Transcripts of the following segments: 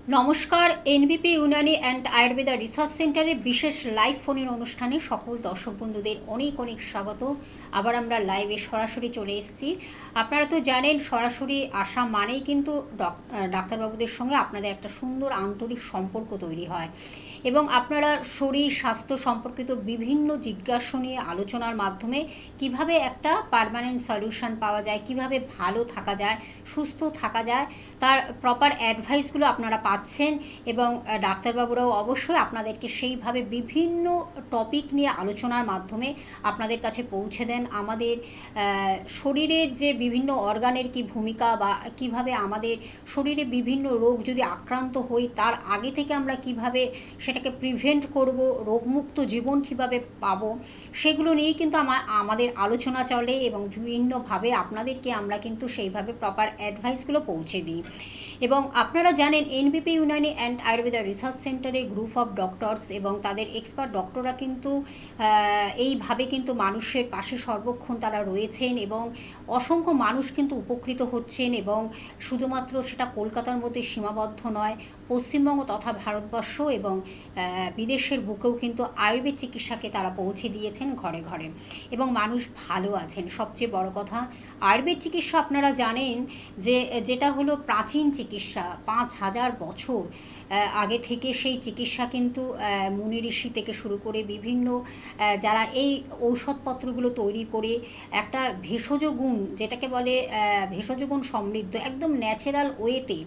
নমস্কার। এনবিপি Unani and Ayurveda research সেন্টারের বিশেষ লাইভ ফোনের অনুষ্ঠানে সকল দর্শক বন্ধুদের অনেক অনেক স্বাগত। আবার আমরা লাইভে সরাসরি চলে এসেছি। আপনারা তো জানেন সরাসরি আসা মানেই কিন্তু ডাক্তারবাবুদের সঙ্গে আপনাদের একটা সুন্দর আন্তরিক সম্পর্ক তৈরি হয় এবং আপনারা শরীর স্বাস্থ্য সম্পর্কিত বিভিন্ন জিজ্ঞাসা নিয়ে আলোচনার মাধ্যমে কিভাবে একটা পার্মানেন্ট সলিউশন পাওয়া যায়, কিভাবে ভালো থাকা যায়, সুস্থ থাকা যায়, তার প্রপার অ্যাডভাইসগুলো আপনারা পাচ্ছেন এবং ডাক্তারবাবুরাও অবশ্যই আপনাদেরকে সেইভাবে বিভিন্ন টপিক নিয়ে আলোচনার মাধ্যমে আপনাদের কাছে পৌঁছে দেন। আমাদের শরীরের যে বিভিন্ন অর্গানের কি ভূমিকা বা কিভাবে আমাদের শরীরে বিভিন্ন রোগ যদি আক্রান্ত হই তার আগে থেকে আমরা কিভাবে সেটাকে প্রিভেন্ট করব, রোগমুক্ত জীবন কিভাবে পাবো, সেগুলো নিয়েই কিন্তু আমাদের আলোচনা চলে এবং বিভিন্নভাবে আপনাদেরকে আমরা কিন্তু সেইভাবে প্রপার অ্যাডভাইসগুলো পৌঁছে দিই। এবং আপনারা জানেন এনবিপি ইউনানি অ্যান্ড আয়ুর্বেদা রিসার্চ সেন্টারে গ্রুপ অফ ডক্টরস এবং তাদের এক্সপার্ট ডক্টররা কিন্তু এইভাবে কিন্তু মানুষের পাশে সর্বক্ষণ তারা রয়েছেন এবং অসংখ্য মানুষ কিন্তু উপকৃত হচ্ছেন এবং শুধুমাত্র সেটা কলকাতার মধ্যে সীমাবদ্ধ নয়, পশ্চিমবঙ্গ তথা ভারতবর্ষ এবং বিদেশের বুকেও কিন্তু আয়ুর্বেদ চিকিৎসাকে তারা পৌঁছে দিয়েছেন ঘরে ঘরে এবং মানুষ ভালো আছেন। সবচেয়ে বড় কথা, আয়ুর্বেদ চিকিৎসা আপনারা জানেন যে যেটা হলো প্রাচীন চিকিৎসা, ৫,০০০ বছর আগে থেকে সেই চিকিৎসা কিন্তু মুনি ঋষি থেকে শুরু করে বিভিন্ন যারা এই ঔষধপত্রগুলো তৈরি করে একটা ভেষজ গুণ, যেটাকে বলে ভেষজ গুণ সমৃদ্ধ একদম ন্যাচারাল ওয়েতে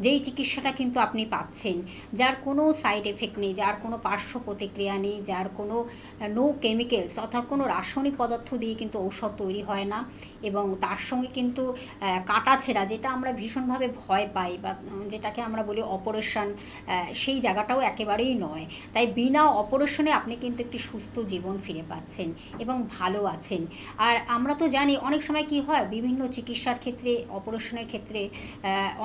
যেই চিকিৎসাটা কিন্তু আপনি পাচ্ছেন, যার কোনো সাইড এফেক্ট নেই, যার কোনো পার্শ্ব প্রতিক্রিয়া নেই, যার কোনো নো কেমিক্যালস অর্থাৎ কোনো রাসায়নিক পদার্থ দিয়ে কিন্তু ঔষধ তৈরি হয় না এবং তার সঙ্গে কিন্তু কাটাছেঁড়া, যেটা আমরা ভীষণভাবে ভয় পাই বা যেটাকে আমরা বলি অপারেশন, সেই জায়গাটাও একেবারেই নয়। তাই বিনা অপারেশনে আপনি কিন্তু একটি সুস্থ জীবন ফিরে পাচ্ছেন এবং ভালো আছেন। আর আমরা তো জানি অনেক সময় কি হয়, বিভিন্ন চিকিৎসার ক্ষেত্রে অপারেশনের ক্ষেত্রে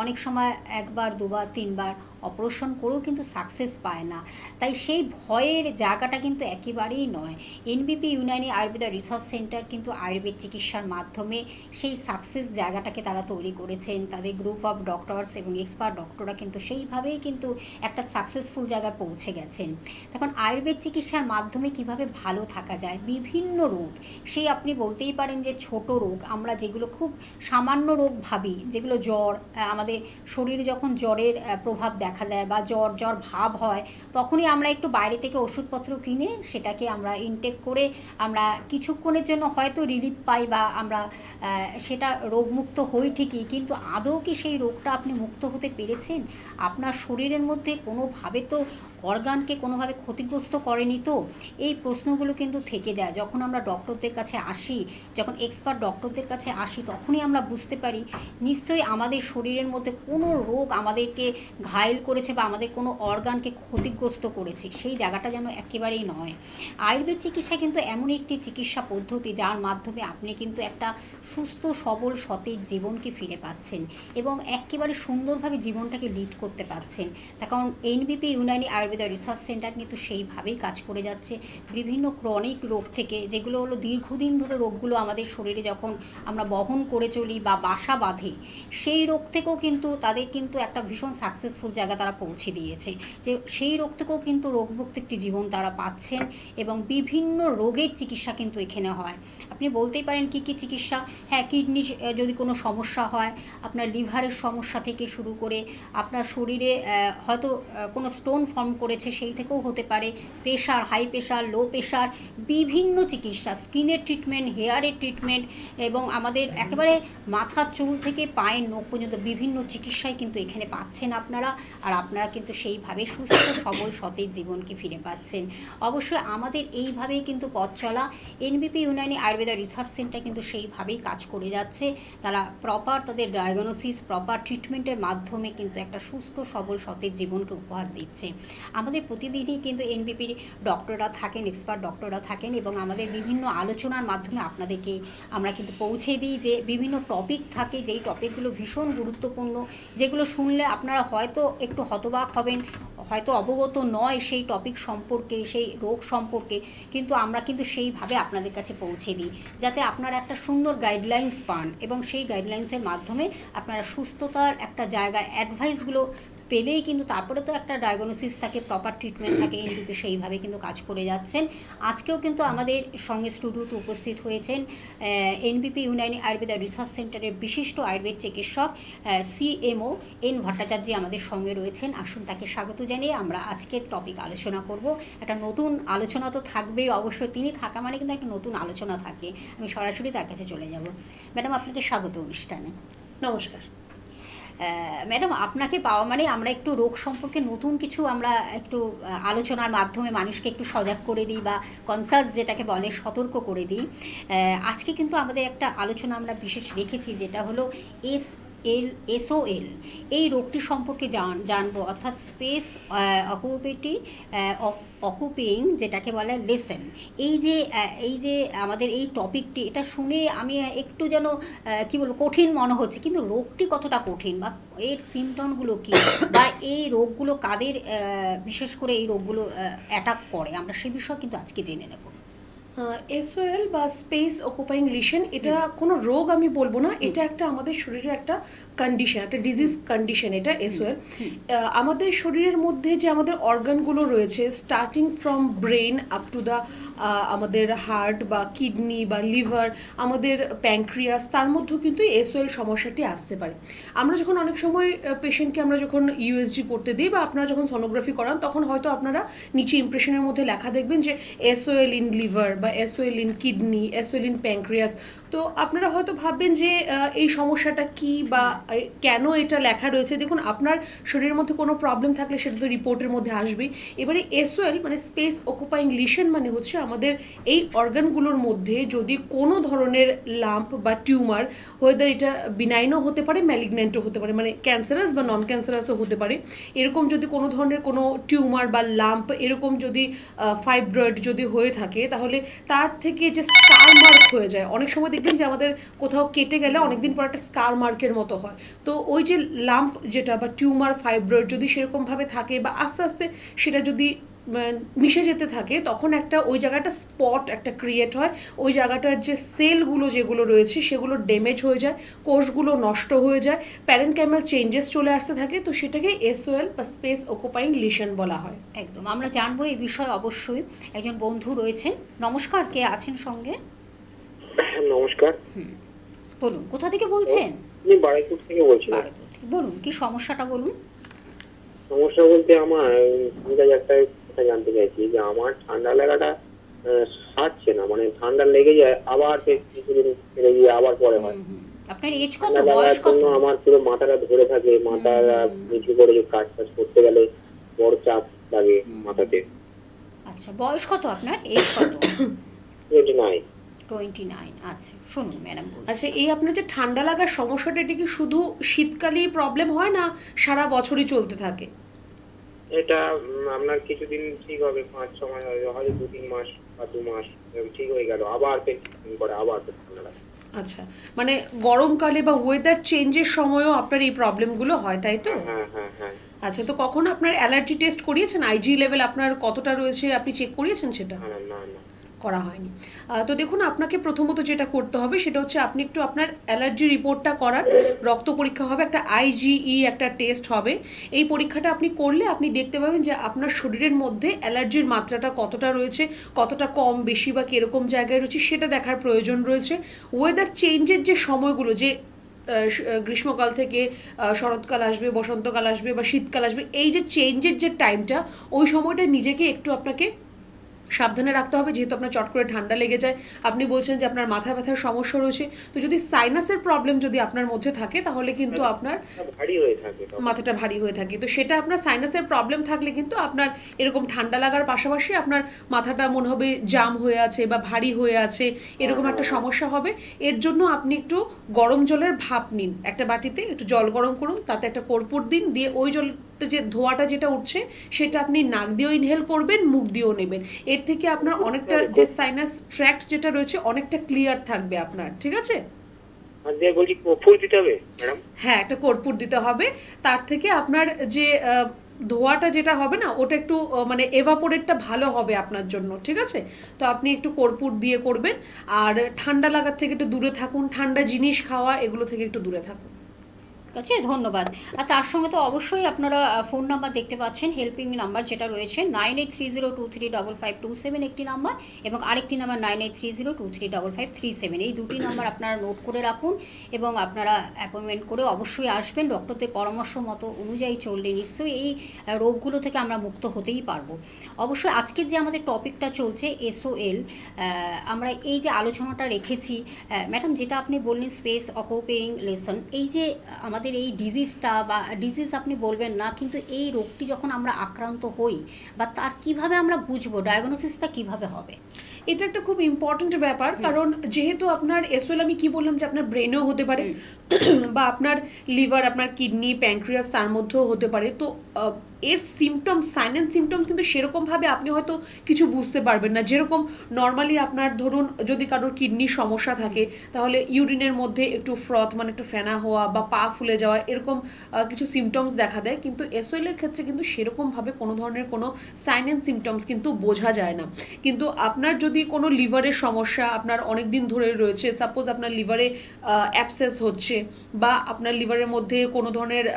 অনেক সময় একবার দুবার তিনবার অপারেশন করেও কিন্তু সাকসেস পায় না। তাই সেই ভয়ের জায়গাটা কিন্তু একেবারেই নয়। এনবিপি ইউনানি আয়ুর্বেদা রিসার্চ সেন্টার কিন্তু আয়ুর্বেদ চিকিৎসার মাধ্যমে সেই সাকসেস জায়গাটাকে তারা তৈরি করেছেন। তাদের গ্রুপ অফ ডক্টরস এবং এক্সপার্ট ডক্টররা কিন্তু সেইভাবেই কিন্তু একটা সাকসেসফুল জায়গায় পৌঁছে গেছেন। তখন আয়ুর্বেদ চিকিৎসার মাধ্যমে কিভাবে ভালো থাকা যায়, বিভিন্ন রোগ, সেই আপনি বলতেই পারেন যে ছোট রোগ, আমরা যেগুলো খুব সামান্য রোগ ভাবি, যেগুলো জ্বর, আমাদের শরীরে যখন জ্বরের প্রভাব দেখা দেয় বা জ্বর জ্বর ভাব হয়, তখনই আমরা একটু বাইরে থেকে ওষুধপত্র কিনে সেটাকে আমরা ইনটেক করে আমরা কিছুক্ষণের জন্য হয়তো রিলিফ পাই বা আমরা সেটা রোগমুক্ত হই ঠিকই, কিন্তু আদৌ কি সেই রোগটা আপনি মুক্ত হতে পেরেছেন? আপনার শরীরের মধ্যে কোনোভাবে তো অর্গানকে কোনোভাবে ক্ষতিগ্রস্ত করেনি তো? এই প্রশ্নগুলো কিন্তু থেকে যায় যখন আমরা ডক্টরদের কাছে আসি, যখন এক্সপার্ট ডক্টরদের কাছে আসি, তখনই আমরা বুঝতে পারি নিশ্চয়ই আমাদের শরীরের মধ্যে কোনো রোগ আমাদেরকে ঘায়েল করেছে বা আমাদের কোনো অর্গানকে ক্ষতিগ্রস্ত করেছে, সেই জায়গাটা যেন একেবারেই নয়। আয়ুর্বেদ চিকিৎসা কিন্তু এমন একটি চিকিৎসা পদ্ধতি যার মাধ্যমে আপনি কিন্তু একটা সুস্থ সবল সতেজ জীবনকে ফিরে পাচ্ছেন এবং একেবারে সুন্দরভাবে জীবনটাকে লিড করতে পারছেন। তার কারণ এনবিপি ইউনানি আয়ুর্বেদা রিসার্চ সেন্টার কিন্তু সেইভাবেই কাজ করে যাচ্ছে। বিভিন্ন ক্রনিক রোগ থেকে, যেগুলো হলো দীর্ঘদিন ধরে রোগগুলো আমাদের শরীরে যখন আমরা বহন করে চলি বা বাসা বাঁধে, সেই রোগ থেকেও কিন্তু তাদের কিন্তু একটা ভীষণ সাকসেসফুল জায়গা তারা পৌঁছে দিয়েছে, যে সেই রোগ থেকেও কিন্তু রোগমুক্ত একটি জীবন তারা পাচ্ছেন এবং বিভিন্ন রোগের চিকিৎসা কিন্তু এখানে হয়। আপনি বলতেই পারেন কি কি চিকিৎসা, হ্যাঁ, কিডনি যদি কোনো সমস্যা হয়, আপনার লিভারের সমস্যা থেকে শুরু করে আপনার শরীরে হয়তো কোনো স্টোন ফর্ম করেছে সেই থেকেও হতে পারে, pressure, high pressure, low pressure, বিভিন্ন চিকিৎসা, স্কিনের ট্রিটমেন্ট, হেয়ারের ট্রিটমেন্ট এবং আমাদের একেবারে মাথার চুল থেকে পায়ের নখ পর্যন্ত বিভিন্ন চিকিৎসাই কিন্তু এখানে পাচ্ছেন আপনারা। আর আপনারা কিন্তু সেইভাবে সুস্থ সবল সতেজ জীবনকে ফিরে পাচ্ছেন। অবশ্যই আমাদের এইভাবেই কিন্তু পথ চলা। এনবিপি ইউনানি আয়ুর্বেদা রিসার্চ সেন্টার কিন্তু সেইভাবেই কাজ করে যাচ্ছে। তারা প্রপার তাদের ডায়াগনোসিস, প্রপার ট্রিটমেন্টের মাধ্যমে কিন্তু একটা সুস্থ সবল সতেজ জীবনকে উপহার দিচ্ছে। আমাদের প্রতিদিনই কিন্তু এনবিপির ডক্টররা থাকেন, এক্সপার্ট ডক্টররা থাকেন এবং আমাদের বিভিন্ন আলোচনার মাধ্যমে আপনাদেরকে আমরা কিন্তু পৌঁছে দিই যে বিভিন্ন টপিক থাকে, যেই টপিকগুলো ভীষণ গুরুত্বপূর্ণ, যেগুলো শুনলে আপনারা হয়তো একটু হতবাক হবেন, হয়তো অবগত নয় সেই টপিক সম্পর্কে, সেই রোগ সম্পর্কে, কিন্তু আমরা কিন্তু সেইভাবে আপনাদের কাছে পৌঁছে দিই যাতে আপনারা একটা সুন্দর গাইডলাইন্স পান এবং সেই গাইডলাইন্সের মাধ্যমে আপনারা সুস্থতার একটা জায়গায় অ্যাডভাইসগুলো পেলেই কিন্তু তারপরে তো একটা ডায়াগনোসিস থাকে, প্রপার ট্রিটমেন্ট থাকে, এনবিপি সেইভাবে কিন্তু কাজ করে যাচ্ছেন। আজকেও কিন্তু আমাদের সঙ্গে স্টুডিওতে উপস্থিত হয়েছেন এনবিপি ইউনানি আয়ুর্বেদা রিসার্চ সেন্টারের বিশিষ্ট আয়ুর্বেদ চিকিৎসক CMO এন ভট্টাচার্য আমাদের সঙ্গে রয়েছেন। আসুন তাকে স্বাগত জানিয়ে আমরা আজকের টপিক আলোচনা করব। একটা নতুন আলোচনা তো থাকবেই অবশ্যই, তিনি থাকা মানে কিন্তু একটা নতুন আলোচনা থাকে। আমি সরাসরি তার কাছে চলে যাব। ম্যাডাম, আপনাকে স্বাগত অনুষ্ঠানে। নমস্কার ম্যাডাম, আপনাকে পাওয়া মানে আমরা একটু রোগ সম্পর্কে নতুন কিছু আমরা একটু আলোচনার মাধ্যমে মানুষকে একটু সজাগ করে দিই, বা কনসাস যেটাকে বলে সতর্ক করে দিই। আজকে কিন্তু আমাদের একটা আলোচনা আমরা বিশেষ রেখেছি, যেটা হলো SOL। এই রোগটি সম্পর্কে জানবো, অর্থাৎ স্পেস অকুপিং যেটাকে বলে লেসেন। এই যে আমাদের এই টপিকটি, এটা শুনে আমি একটু যেন কি বলবো কঠিন মনে হচ্ছে, কিন্তু রোগটি কতটা কঠিন বা এর সিমটমগুলো কী, বা এই রোগগুলো কাদের বিশেষ করে এই রোগগুলো অ্যাটাক করে, আমরা সে বিষয়ে কিন্তু আজকে জেনে নেব। SOL বা স্পেস অকুপাইং লিশন, এটা কোনো রোগ আমি বলবো না, এটা একটা আমাদের শরীরের একটা কন্ডিশন, একটা ডিজিজ কন্ডিশন এটা SOL। আমাদের শরীরের মধ্যে যে আমাদের অর্গানগুলো রয়েছে, starting from brain up to the আমাদের হার্ট বা কিডনি বা লিভার, আমাদের প্যানক্রিয়াস, তার মধ্যেও কিন্তু SOL সমস্যাটি আসতে পারে। আমরা যখন অনেক সময় পেশেন্টকে আমরা যখন USG করতে দিই বা আপনারা যখন সোনোগ্রাফি করান, তখন হয়তো আপনারা নিচে ইমপ্রেশনের মধ্যে লেখা দেখবেন যে SOL ইন লিভার বা SOL in kidney, SOL in pancreas. তো আপনারা হয়তো ভাববেন যে এই সমস্যাটা কি বা কেন এটা লেখা রয়েছে। দেখুন, আপনার শরীরের মধ্যে কোনো প্রবলেম থাকলে সেটা তো রিপোর্টের মধ্যে আসবেই। এবারে SOL মানে স্পেস অকুপাইং লিশন মানে হচ্ছে আমাদের এই অর্গানগুলোর মধ্যে যদি কোনো ধরনের লাম্প বা টিউমার, ওয়েদার এটা বিনাইনও হতে পারে, ম্যালিগন্যান্টও হতে পারে, মানে ক্যান্সারাস বা নন ক্যান্সারাসও হতে পারে, এরকম যদি কোনো ধরনের কোনো টিউমার বা লাম্প, এরকম যদি ফাইব্রয়েড যদি হয়ে থাকে, তাহলে তার থেকে যে স্কার মার্ক হয়ে যায়। অনেক সময় দেখবেন যে আমাদের কোথাও কেটে গেলে অনেকদিন পর একটা স্কার মার্কের মতো হয়। তো ওই যে লাম্প যেটা বা টিউমার ফাইব্রয়েড যদি সেরকমভাবে থাকে বা আস্তে আস্তে সেটা যদি মিশে যেতে থাকে, তখন একটা ওই জায়গাটা স্পট একটা ক্রিয়েট হয়। ওই জায়গাটার যে সেলগুলো যেগুলো রয়েছে সেগুলো ড্যামেজ হয়ে যায়, কোষগুলো নষ্ট হয়ে যায়, প্যারেনকাইমাল চেঞ্জেস চলে আসতে থাকে। তো সেটাকে SOL বা স্পেস অকুপাইং লিশন বলা হয়। একদম, আমরা জানবো এই বিষয়ে। অবশ্যই একজন বন্ধু রয়েছেন। নমস্কার, কে আছেন সঙ্গে? নমস্কার। বলুন, কোথা থেকে বলছেন? আমি বারাইপুর থেকে বলছি। বলুন, কি সমস্যাটা বলুন। সমস্যা বলতে আমার একটা কথা জানতে চাইছি, যে আমার ঠান্ডা লাগাটা সারছে না, মানে ঠান্ডা লেগে যায়, আবার কিছুদিন ছেড়ে গিয়ে আবার পরে হয়। আপনার এজ কত, বয়স কত? আমার পুরো মাথাটা ধরে থাকে, মাথা নিচু করে কাজ করতে গেলে বড় চাপ লাগে মাথাতে। আচ্ছা, বয়স কত আপনার, এজ কত? 29। আচ্ছা, শুনুন ম্যাডাম। আচ্ছা, এই আপনার যে ঠান্ডা লাগার সমস্যাটা, এটা কি শুধু শীতকালেই প্রবলেম হয় না সারা বছরই চলতে থাকে? এটা আপনার কিছুদিন ঠিক হবে, 5-6 মাস, হয়তো 2-3 মাস বা 2 মাস ঠিক হয়ে গেল, আবার করে আবার ঠান্ডা লাগে। আচ্ছা, মানে গরমকালে বা ওয়েদার চেঞ্জের সময়ও আপনার এই প্রবলেমগুলো হয়, তাই তো? হ্যাঁ হ্যাঁ হ্যাঁ। আচ্ছা, তো কখন আপনার অ্যালার্জি টেস্ট করিয়েছেন? IG লেভেল আপনার কতটা রয়েছে আপনি চেক করিয়েছেন সেটা? না না না, করা হয়নি। তো দেখুন, আপনাকে প্রথমত যেটা করতে হবে সেটা হচ্ছে আপনি একটু আপনার অ্যালার্জি রিপোর্টটা করান। রক্ত পরীক্ষা হবে, একটা IgE একটা টেস্ট হবে। এই পরীক্ষাটা আপনি করলে আপনি দেখতে পাবেন যে আপনার শরীরের মধ্যে অ্যালার্জির মাত্রাটা কতটা রয়েছে, কতটা কম বেশি বা কীরকম জায়গায় রয়েছে সেটা দেখার প্রয়োজন রয়েছে। ওয়েদার চেঞ্জের যে সময়গুলো, যে গ্রীষ্মকাল থেকে শরৎকাল আসবে, বসন্তকাল আসবে বা শীতকাল আসবে, এই যে চেঞ্জের যে টাইমটা, ওই সময়টা নিজেকে একটু আপনাকে সাবধানে রাখতে হবে। যেহেতু আপনার চট করে ঠান্ডা লেগে যায়, আপনি বলছেন যে আপনার মাথা ব্যথার সমস্যা রয়েছে, তো যদি সাইনাসের প্রবলেম যদি আপনার মধ্যে থাকে তাহলে কিন্তু আপনার মাথাটা ভারী হয়ে থাকে। তো সেটা আপনার সাইনাসের প্রবলেম থাকলে কিন্তু আপনার এরকম ঠান্ডা লাগার পাশাপাশি আপনার মাথাটা মনে হবে জাম হয়ে আছে বা ভারী হয়ে আছে, এরকম একটা সমস্যা হবে। এর জন্য আপনি একটু গরম জলের ভাপ নিন, একটা বাটিতে একটু জল গরম করুন, তাতে একটা কর্পূর দিন, দিয়ে ওই জল যে ধোঁয়াটা যেটা উঠছে সেটা আপনি নাক দিয়েও ইনহেল করবেন, মুখ দিয়েও নেবেন। এর থেকে আপনার অনেকটা যে সাইনাস ট্র্যাক্ট যেটা রয়েছে অনেকটা ক্লিয়ার থাকবে আপনার। ঠিক আছে? হ্যাঁ, একটা কর্পূর দিতে হবে। তার থেকে আপনার যে ধোঁয়াটা যেটা হবে না, ওটা একটু মানে এভাপোরেটটা ভালো হবে আপনার জন্য। ঠিক আছে? তো আপনি একটু কর্পূর দিয়ে করবেন। আর ঠান্ডা লাগার থেকে একটু দূরে থাকুন, ঠান্ডা জিনিস খাওয়া এগুলো থেকে একটু দূরে থাকুন। ঠিক আছে, ধন্যবাদ। আর তার সঙ্গে তো অবশ্যই আপনারা ফোন নাম্বার দেখতে পাচ্ছেন, হেল্পিং নাম্বার যেটা রয়েছে 9830235527 একটি নাম্বার, এবং আরেকটি নাম্বার 9830235537। এই দুটি নাম্বার আপনারা নোট করে রাখুন এবং আপনারা অ্যাপয়েন্টমেন্ট করে অবশ্যই আসবেন। ডক্টরদের পরামর্শ মতো অনুযায়ী চললে নিশ্চয়ই এই রোগগুলো থেকে আমরা মুক্ত হতেই পারবো। অবশ্যই আজকের যে আমাদের টপিকটা চলছে SOL, আমরা এই যে আলোচনাটা রেখেছি, ম্যাডাম যেটা আপনি বললেন স্পেস অকুপেইং লিসন, এই যে আমাদের এই ডিজিজটা বা ডিজিজ আপনি বলবেন না, কিন্তু এই রোগটি যখন আমরা আক্রান্ত হই বা তার কিভাবে আমরা বুঝবো, ডায়াগনোসিসটা কিভাবে হবে? এটা একটা খুব ইম্পর্টেন্ট ব্যাপার, কারণ যেহেতু আপনার এসওএল আমি কি বললাম যে আপনার ব্রেনেও হতে পারে বা আপনার লিভার, আপনার কিডনি, প্যানক্রিয়াস তার মধ্যেও হতে পারে। তো এর সিমটমস, সাইন অ্যান্ড সিমটমস কিন্তু সেরকমভাবে আপনি হয়তো কিছু বুঝতে পারবেন না। যেরকম নর্মালি আপনার ধরুন যদি কারোর কিডনির সমস্যা থাকে তাহলে ইউরিনের মধ্যে একটু ফ্রথ মানে একটু ফেনা হওয়া বা পা ফুলে যাওয়া এরকম কিছু সিমটমস দেখা দেয়, কিন্তু এসওএল এর ক্ষেত্রে কিন্তু সেরকমভাবে কোনো ধরনের কোনো সাইন অ্যান্ড সিমটমস কিন্তু বোঝা যায় না। কিন্তু আপনার যদি কোনো লিভারের সমস্যা আপনার অনেক দিন ধরে রয়েছে, সাপোজ আপনার লিভারে অ্যাবসেস হচ্ছে বা আপনার লিভারের মধ্যে কোনো ধরনের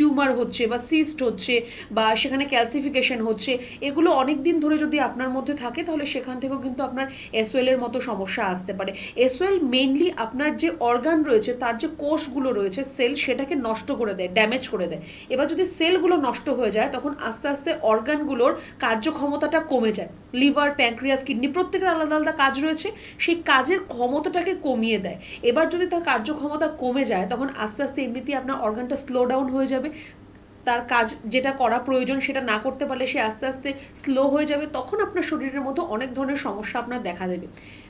টিউমার হচ্ছে বা সিস্ট হচ্ছে বা সেখানে ক্যালসিফিকেশন হচ্ছে, এগুলো অনেক দিন ধরে যদি আপনার মধ্যে থাকে তাহলে সেখান থেকেও কিন্তু আপনার এসওএল এর মতো সমস্যা আসতে পারে। এসওএল মেইনলি আপনার যে অর্গান রয়েছে তার যে কোষগুলো রয়েছে, সেল, সেটাকে নষ্ট করে দেয়, ড্যামেজ করে দেয়। এবার যদি সেলগুলো নষ্ট হয়ে যায় তখন আস্তে আস্তে অর্গানগুলোর কার্যক্ষমতাটা কমে যায়। লিভার, প্যানক্রিয়াস, কিডনি প্রত্যেকের আলাদা আলাদা কাজ রয়েছে, সেই কাজের ক্ষমতাটাকে কমিয়ে দেয়। এবার যদি তার কার্যক্ষমতা কমে যায় তখন আস্তে আস্তে এমনিতেই আপনার অর্গানটা স্লো ডাউন হয়ে যাবে, তার কাজ যেটা করা প্রয়োজন সেটা না করতে পারলে সে আস্তে আস্তে স্লো হয়ে যাবে। তখন আপনার শরীরের মধ্যে অনেক ধরনের সমস্যা আপনার দেখা দেবে।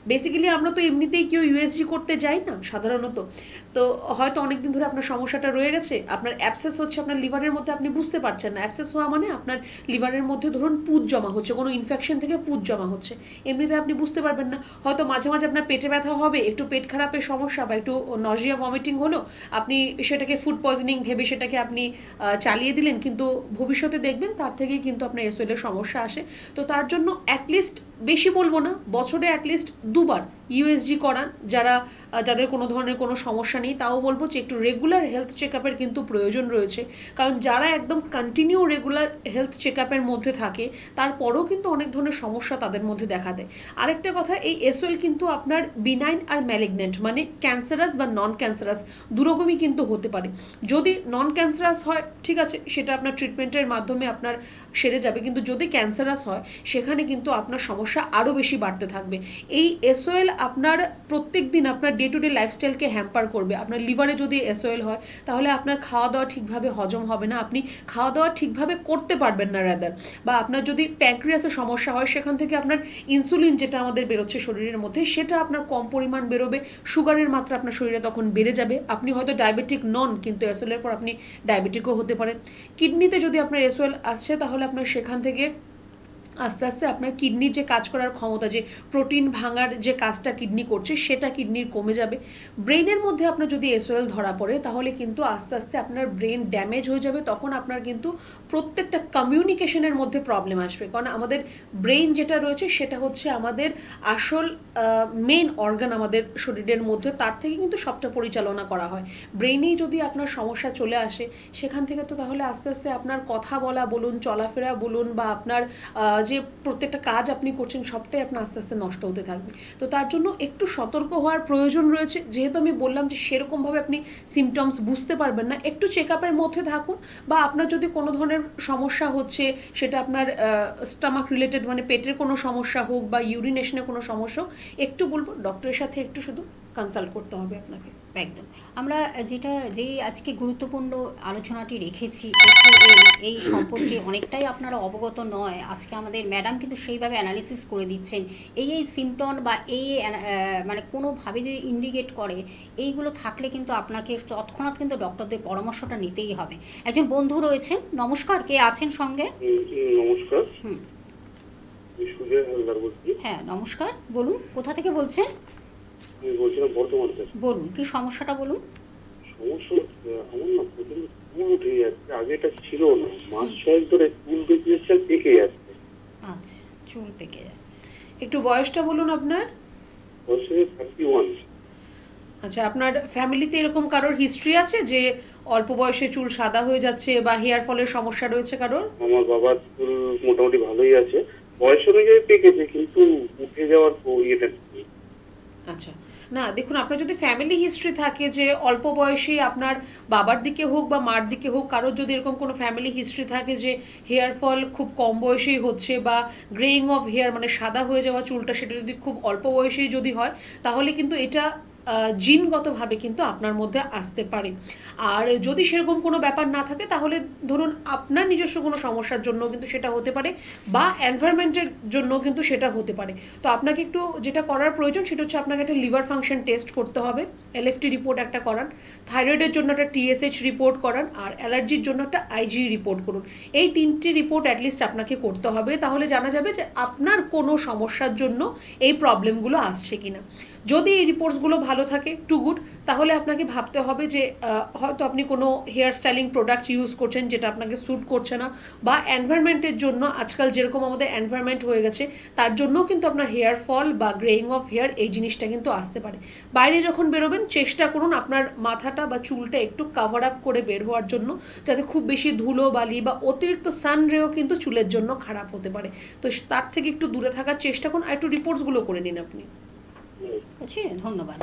বেসিক্যালি আমরা তো এমনিতেই কেউ ইউএসজি করতে যাই না সাধারণত, তো হয়তো অনেকদিন ধরে আপনার সমস্যাটা রয়ে গেছে, আপনার অ্যাবসেস হচ্ছে আপনার লিভারের মধ্যে, আপনি বুঝতে পারছেন না। অ্যাবসেস হওয়া মানে আপনার লিভারের মধ্যে ধরুন পুজ জমা হচ্ছে, কোনো ইনফেকশন থেকে পুজ জমা হচ্ছে, এমনিতে আপনি বুঝতে পারবেন না। হয়তো মাঝে মাঝে আপনার পেটে ব্যথা হবে, একটু পেট খারাপের সমস্যা বা একটু নজিয়া ভমিটিং হলো, আপনি সেটাকে ফুড পয়জনিং ভেবে সেটাকে আপনি চালিয়ে দিলেন, কিন্তু ভবিষ্যতে দেখবেন তার থেকেই কিন্তু আপনার এসওএল এর সমস্যা আসে। তো তার জন্য অ্যাটলিস্ট, বেশি বলবো না, বছরে অ্যাটলিস্ট 2 বার ইউএসজি করান। যাদের কোনো ধরনের কোনো সমস্যা নেই তাও বলবো যে একটু রেগুলার হেলথ চেক আপের কিন্তু প্রয়োজন রয়েছে, কারণ যারা একদম কন্টিনিউ রেগুলার হেলথ চেক আপের মধ্যে থাকে তারপরেও কিন্তু অনেক ধরনের সমস্যা তাদের মধ্যে দেখা দেয়। আরেকটা কথা, এই এসওএল কিন্তু আপনার বিনাইন আর ম্যালিগন্যান্ট মানে ক্যান্সারাস বা নন ক্যান্সারাস দুরকমই কিন্তু হতে পারে। যদি নন ক্যান্সারাস হয় ঠিক আছে, সেটা আপনার ট্রিটমেন্টের মাধ্যমে আপনার সেরে যাবে, কিন্তু যদি ক্যান্সারাস হয় সেখানে কিন্তু আপনার সমস্যা আরও বেশি বাড়তে থাকবে। এই এসওএল আপনার প্রত্যেক দিন আপনার ডে টু ডে লাইফস্টাইলকে হ্যাম্পার করবে। আপনার লিভারে যদি এসওএল হয় তাহলে আপনার খাওয়া দাওয়া ঠিকভাবে হজম হবে না, আপনি খাওয়া দাওয়া ঠিকভাবে করতে পারবেন না রাদার। বা আপনার যদি প্যানক্রিয়াসের সমস্যা হয় সেখান থেকে আপনার ইনসুলিন যেটা আমাদের বেরোচ্ছে শরীরের মধ্যে সেটা আপনার কম পরিমাণ বেরোবে, সুগারের মাত্রা আপনার শরীরে তখন বেড়ে যাবে। আপনি হয়তো ডায়াবেটিক নন, কিন্তু এসওএল এর পর আপনি ডায়াবেটিকও হতে পারেন। কিডনিতে যদি আপনার এসওএল আসছে তাহলে আপনার সেখান থেকে আস্তে আস্তে আপনার কিডনির যে কাজ করার ক্ষমতা, যে প্রোটিন ভাঙার যে কাজটা কিডনি করছে সেটা কিডনির কমে যাবে। ব্রেনের মধ্যে আপনার যদি এসওএল ধরা পড়ে তাহলে কিন্তু আস্তে আস্তে আপনার ব্রেন ড্যামেজ হয়ে যাবে, তখন আপনার কিন্তু প্রত্যেকটা কমিউনিকেশনের মধ্যে প্রবলেম আসবে। কারণ আমাদের ব্রেন যেটা রয়েছে সেটা হচ্ছে আমাদের আসল মেইন অর্গান আমাদের শরীরের মধ্যে, তার থেকে কিন্তু সবটা পরিচালনা করা হয়। ব্রেনেই যদি আপনার সমস্যা চলে আসে সেখান থেকে তো তাহলে আস্তে আস্তে আপনার কথা বলা বলুন, চলাফেরা বলুন, বা আপনার যে প্রত্যেকটা কাজ আপনি করছেন সবটাই আপনার আস্তে আস্তে নষ্ট হতে থাকবে। তো তার জন্য একটু সতর্ক হওয়ার প্রয়োজন রয়েছে। যেহেতু আমি বললাম যে সেরকমভাবে আপনি সিমটমস বুঝতে পারবেন না, একটু চেক আপের মধ্যে থাকুন। বা আপনার যদি কোনো ধরনের সমস্যা হচ্ছে সেটা আপনার স্টমাক রিলেটেড মানে পেটের কোনো সমস্যা হোক বা ইউরিনেশনের কোনো সমস্যা হোক, একটু বলবো ডক্টরের সাথে একটু শুধু কনসাল্ট করতে হবে আপনাকে। একদম। আমরা যেই আজকে গুরুত্বপূর্ণ আলোচনাটি রেখেছি এই সম্পর্কে অনেকটাই আপনারা অবগত নয়, আজকে আমাদের ম্যাডাম কিন্তু সেইভাবে অ্যানালিসিস করে দিচ্ছেন। এই সিমটম বা মানে কোনোভাবে যদি ইন্ডিকেট করে এইগুলো থাকলে কিন্তু আপনাকে তৎক্ষণাৎ কিন্তু ডক্টরদের পরামর্শটা নিতেই হবে। একজন বন্ধু রয়েছেন, নমস্কার, কে আছেন সঙ্গে? নমস্কার। হ্যাঁ নমস্কার, বলুন কোথা থেকে বলছেন? আমি বলছিলাম বর্ধমান থেকে। বলুন কি সমস্যাটা বলুন। সমস্যা আমার না প্রথমে চুল উঠে যাচ্ছে, আগে এটা ছিল না, মাস 6 ধরে চুল পেকে যাচ্ছে, পেকে যাচ্ছে। আচ্ছা, চুল পেকে যাচ্ছে। একটু বয়সটা বলুন আপনার। বয়সে 31। আচ্ছা, আপনার ফ্যামিলিতে এরকম কারোর হিস্ট্রি আছে যে অল্প বয়সে চুল সাদা হয়ে যাচ্ছে বা হেয়ার ফলের সমস্যা রয়েছে কারোর? আমার বাবার চুল মোটামুটি ভালোই আছে, বয়স অনুযায়ী পেকেছে, কিন্তু উঠে যাওয়ার ইয়েটা নেই। আচ্ছা, না দেখুন, আপনার যদি ফ্যামিলি হিস্ট্রি থাকে যে অল্প বয়সে আপনার বাবার দিকে হোক বা মার দিকে হোক, কারোর যদি এরকম কোনো ফ্যামিলি হিস্ট্রি থাকে যে হেয়ার ফল খুব কম বয়সেই হচ্ছে বা গ্রেইং অফ হেয়ার মানে সাদা হয়ে যাওয়া চুলটা, সেটা যদি খুব অল্প বয়সেই যদি হয়, তাহলে কিন্তু এটা জিনগতভাবে কিন্তু আপনার মধ্যে আসতে পারে। আর যদি সেরকম কোনো ব্যাপার না থাকে, তাহলে ধরুন আপনার নিজস্ব কোনো সমস্যার জন্য কিন্তু সেটা হতে পারে বা এনভায়রনমেন্টের জন্য কিন্তু সেটা হতে পারে। তো আপনাকে একটু যেটা করার প্রয়োজন সেটা হচ্ছে আপনাকে একটা লিভার ফাংশন টেস্ট করতে হবে, এলএফটি রিপোর্ট একটা করান, থাইরয়েডের জন্য একটা টিএসএইচ রিপোর্ট করান, আর অ্যালার্জির জন্য একটা আইজি রিপোর্ট করুন। এই 3টি রিপোর্ট অ্যাটলিস্ট আপনাকে করতে হবে, তাহলে জানা যাবে যে আপনার কোনো সমস্যার জন্য এই প্রবলেমগুলো আসছে কিনা। যদি এই রিপোর্টসগুলো ভালো থাকে, টু গুড, তাহলে আপনাকে ভাবতে হবে যে হয়তো আপনি কোনো হেয়ার স্টাইলিং প্রোডাক্ট ইউজ করছেন যেটা আপনাকে স্যুট করছে না, বা এনভায়রনমেন্টের জন্য আজকাল যেরকম আমাদের এনভায়রনমেন্ট হয়ে গেছে তার জন্যও কিন্তু আপনার হেয়ার ফল বা গ্রেইং অফ হেয়ার এই জিনিসটা কিন্তু আসতে পারে। বাইরে যখন বেরোবেন চেষ্টা করুন আপনার মাথাটা বা চুলটা একটু কাভার আপ করে বের হওয়ার জন্য, যাতে খুব বেশি ধুলো বালি বা অতিরিক্ত সান রেও কিন্তু চুলের জন্য খারাপ হতে পারে। তো তার থেকে একটু দূরে থাকার চেষ্টা করুন, আর একটু রিপোর্টসগুলো করে নিন আপনি। আছে, ধন্যবাদ।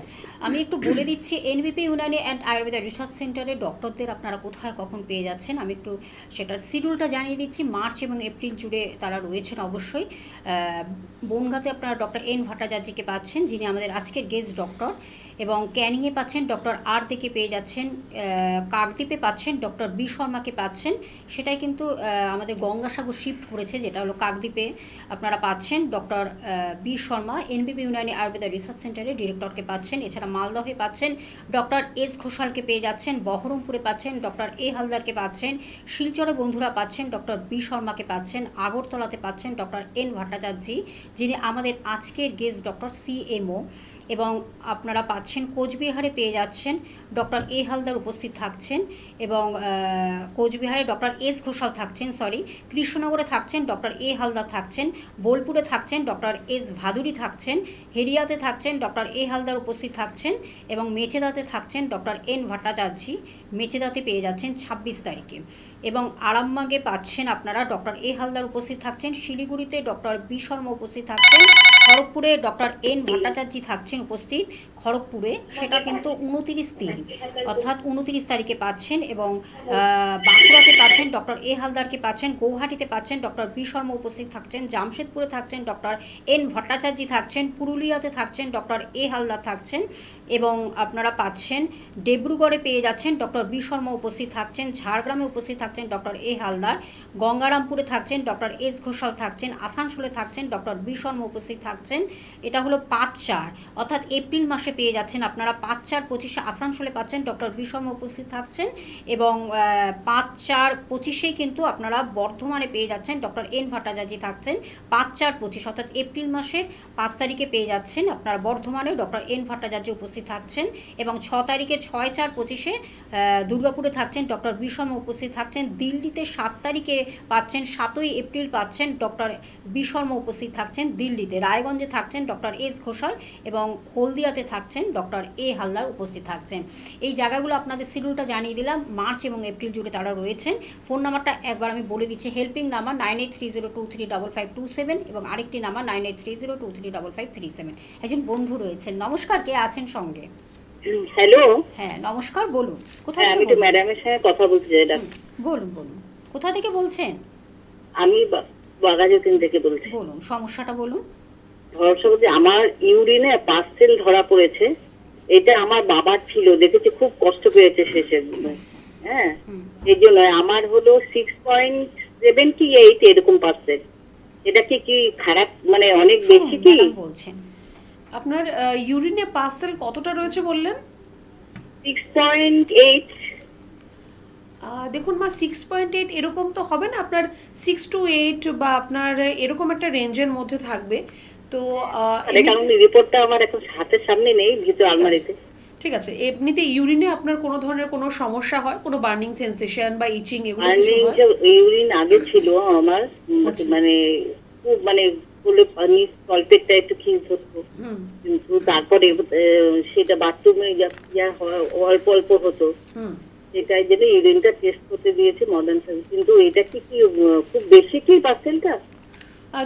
আমি একটু বলে দিচ্ছি এনবিপি ইউনানি অ্যান্ড আয়ুর্বেদা রিসার্চ সেন্টারে ডক্টরদের আপনারা কোথায় কখন পেয়ে যাচ্ছেন। আমি একটু সেটার শিডিউলটা জানিয়ে দিচ্ছি। মার্চ এবং এপ্রিল জুড়ে তারা রয়েছেন অবশ্যই। বনগাঁতে আপনারা ডক্টর এন ভট্টাচার্যকে পাচ্ছেন, যিনি আমাদের আজকের গেস্ট ডক্টর, এবং ক্যানিংয়ে পাচ্ছেন ডক্টর আর থেকে পেয়ে যাচ্ছেন, কাকদ্বীপে পাচ্ছেন ডক্টর বি শর্মাকে পাচ্ছেন, সেটাই কিন্তু আমাদের গঙ্গাসাগর শিফট করেছে, যেটা হলো কাকদ্বীপে আপনারা পাচ্ছেন doctor B Sharma. NBP Unani Ayurveda research সেন্টারে ডিরেক্টরকে পাচ্ছেন। এছাড়া মালদহে পাচ্ছেন ডক্টর এস ঘোষালকে পেয়ে যাচ্ছেন, বহরমপুরে পাচ্ছেন ডক্টর এ হালদারকে পাচ্ছেন, শিলচরে বন্ধুরা পাচ্ছেন ডক্টর বি শর্মাকে পাচ্ছেন, আগরতলাতে পাচ্ছেন ডক্টর এন ভট্টাচার্য, যিনি আমাদের আজকের গেস্ট ডক্টর সিএমও, এবং আপনারা পাচ্ছেন কোচবিহারে পেয়ে যাচ্ছেন ডক্টর এ হালদার উপস্থিত থাকছেন, এবং কোচবিহারে ডক্টর এস ঘোষাল থাকছেন, কৃষ্ণনগরে থাকছেন ডক্টর এ হালদার থাকছেন, বোলপুরে থাকছেন ডক্টর এস ভাদুরী থাকছেন, হেরিয়াতে থাকছেন ডক্টর এ হালদার উপস্থিত থাকছেন, এবং মেচেদাতে থাকছেন ডক্টর এন ভট্টাচার্য, মেচেদাতে পেয়ে যাচ্ছেন 26 তারিখে, এবং আরামবাগে পাচ্ছেন আপনারা ডক্টর এ হালদার উপস্থিত থাকছেন, শিলিগুড়িতে ডক্টর বি শর্মা উপস্থিত থাকছেন, খড়গপুরে ডক্টর এন ভট্টাচার্য থাকছেন উপস্থিত খড়গপুরে, সেটা কিন্তু 29/3 অর্থাৎ 29 তারিখে পাচ্ছেন, এবং বাঁকুড়াতে পাচ্ছেন ডক্টর এ হালদারকে পাচ্ছেন, গৌহাটিতে পাচ্ছেন ডক্টর বি শর্মা উপস্থিত থাকছেন, জামশেদপুরে থাকছেন ডক্টর এন ভট্টাচার্য থাকছেন, পুরুলিয়াতে থাকছেন ডক্টর এ হালদার থাকছেন, এবং আপনারা পাচ্ছেন ডিব্রুগড়ে পেয়ে যাচ্ছেন ডক্টর বি শর্মা উপস্থিত থাকছেন, ঝাড়গ্রামে উপস্থিত থাকছেন ডক্টর এ হালদার, গঙ্গারামপুরে থাকছেন ডক্টর এস ঘোষাল থাকছেন, আসানসোলে থাকছেন ডক্টর বি শর্মা উপস্থিত থাকছেন। এটা হলো 5/4 অর্থাৎ এপ্রিল মাসে পেয়ে যাচ্ছেন আপনারা 5/4/25 আসানসোলে পাচ্ছেন ডক্টর বি শর্মা উপস্থিত থাকছেন, এবং 5/4/25 কিন্তু আপনারা বর্ধমানে পেয়ে যাচ্ছেন ডক্টর এন ভট্টাচার্য থাকছেন। 5/4/25 অর্থাৎ এপ্রিল মাসের 5 তারিখে পেয়ে যাচ্ছেন আপনারা বর্ধমানে ডক্টর এন ভট্টাচার্য উপস্থিত থাকছেন, এবং 6 তারিখে 6/4/25 দুর্গাপুরে থাকছেন ডক্টর বি শর্মা উপস্থিত থাকছেন। দিল্লিতে 7 তারিখে পাচ্ছেন, 7ই এপ্রিল পাচ্ছেন ডক্টর বি শর্মা উপস্থিত থাকছেন দিল্লিতে। রায়গঞ্জে থাকছেন ডক্টর এস ঘোষাল, এবং হলদিয়াতে থাকছেন ডক্টর এ হালদার উপস্থিত থাকছেন। এই জায়গাগুলো আপনাদের শিডিউলটা জানিয়ে দিলাম। মার্চ এবং এপ্রিল জুড়ে তারা রয়েছেন। ফোন নাম্বারটা একবার আমি বলে দিচ্ছি, হেল্পিং নাম্বার 9830235527, এবং আরেকটি নাম্বার 9830235537। একজন বন্ধু রয়েছেন, নমস্কার, কে আছেন সঙ্গে? হ্যালো। হ্যাঁ নমস্কার, বলুন কোথা আমি থেকে তো বলছেন? ম্যাডামের সঙ্গে কথা বলতে চাই। বলুন বলুন, কোথা থেকে বলছেন? আমি বাঘাযতীন থেকে বলছি। বলুন সমস্যাটা বলুন। ভরসা বলছি, আমার ইউরিনে পার্সেল ধরা পড়েছে। এটা আমার বাবার ছিল, দেখেছি খুব কষ্ট পেয়েছে শেষে। হ্যাঁ, এই জন্য আমার হলো 6.78 এরকম পার্সেল। এটা কি খারাপ, মানে অনেক বেশি কি? বলছেন আপনার ইউরিনে পার্সেল কতটা রয়েছে বললেন? 6.8। দেখুন মা, 6.8 এরকম তো হবে না, আপনার 6 to 8 বা আপনার এরকম একটা রেঞ্জের মধ্যে থাকবে। তো কারণ রিপোর্টটা আমার এখন হাতের সামনে নেই, ভিতরে আলমারিতে। ঠিক আছে, এমনিতে ইউরিনে আপনার কোনো ধরনের কোনো সমস্যা হয়, কোনো বার্নিং সেন্সেশন বা ইচিং এগুলো আর কিছু হয়? ইউরিন আগে ছিল আমার, মানে খুব করলে পানি তলপেটটা একটু খিল ধরতো, কিন্তু তারপরে সেটা বাথরুমে যা অল্প অল্প হতো, সেটাই জন্য ইউরিনটা টেস্ট করতে দিয়েছে মডার্ন সায়েন্স। কিন্তু এটা কি খুব বেশি কি পার্সেন্টটা?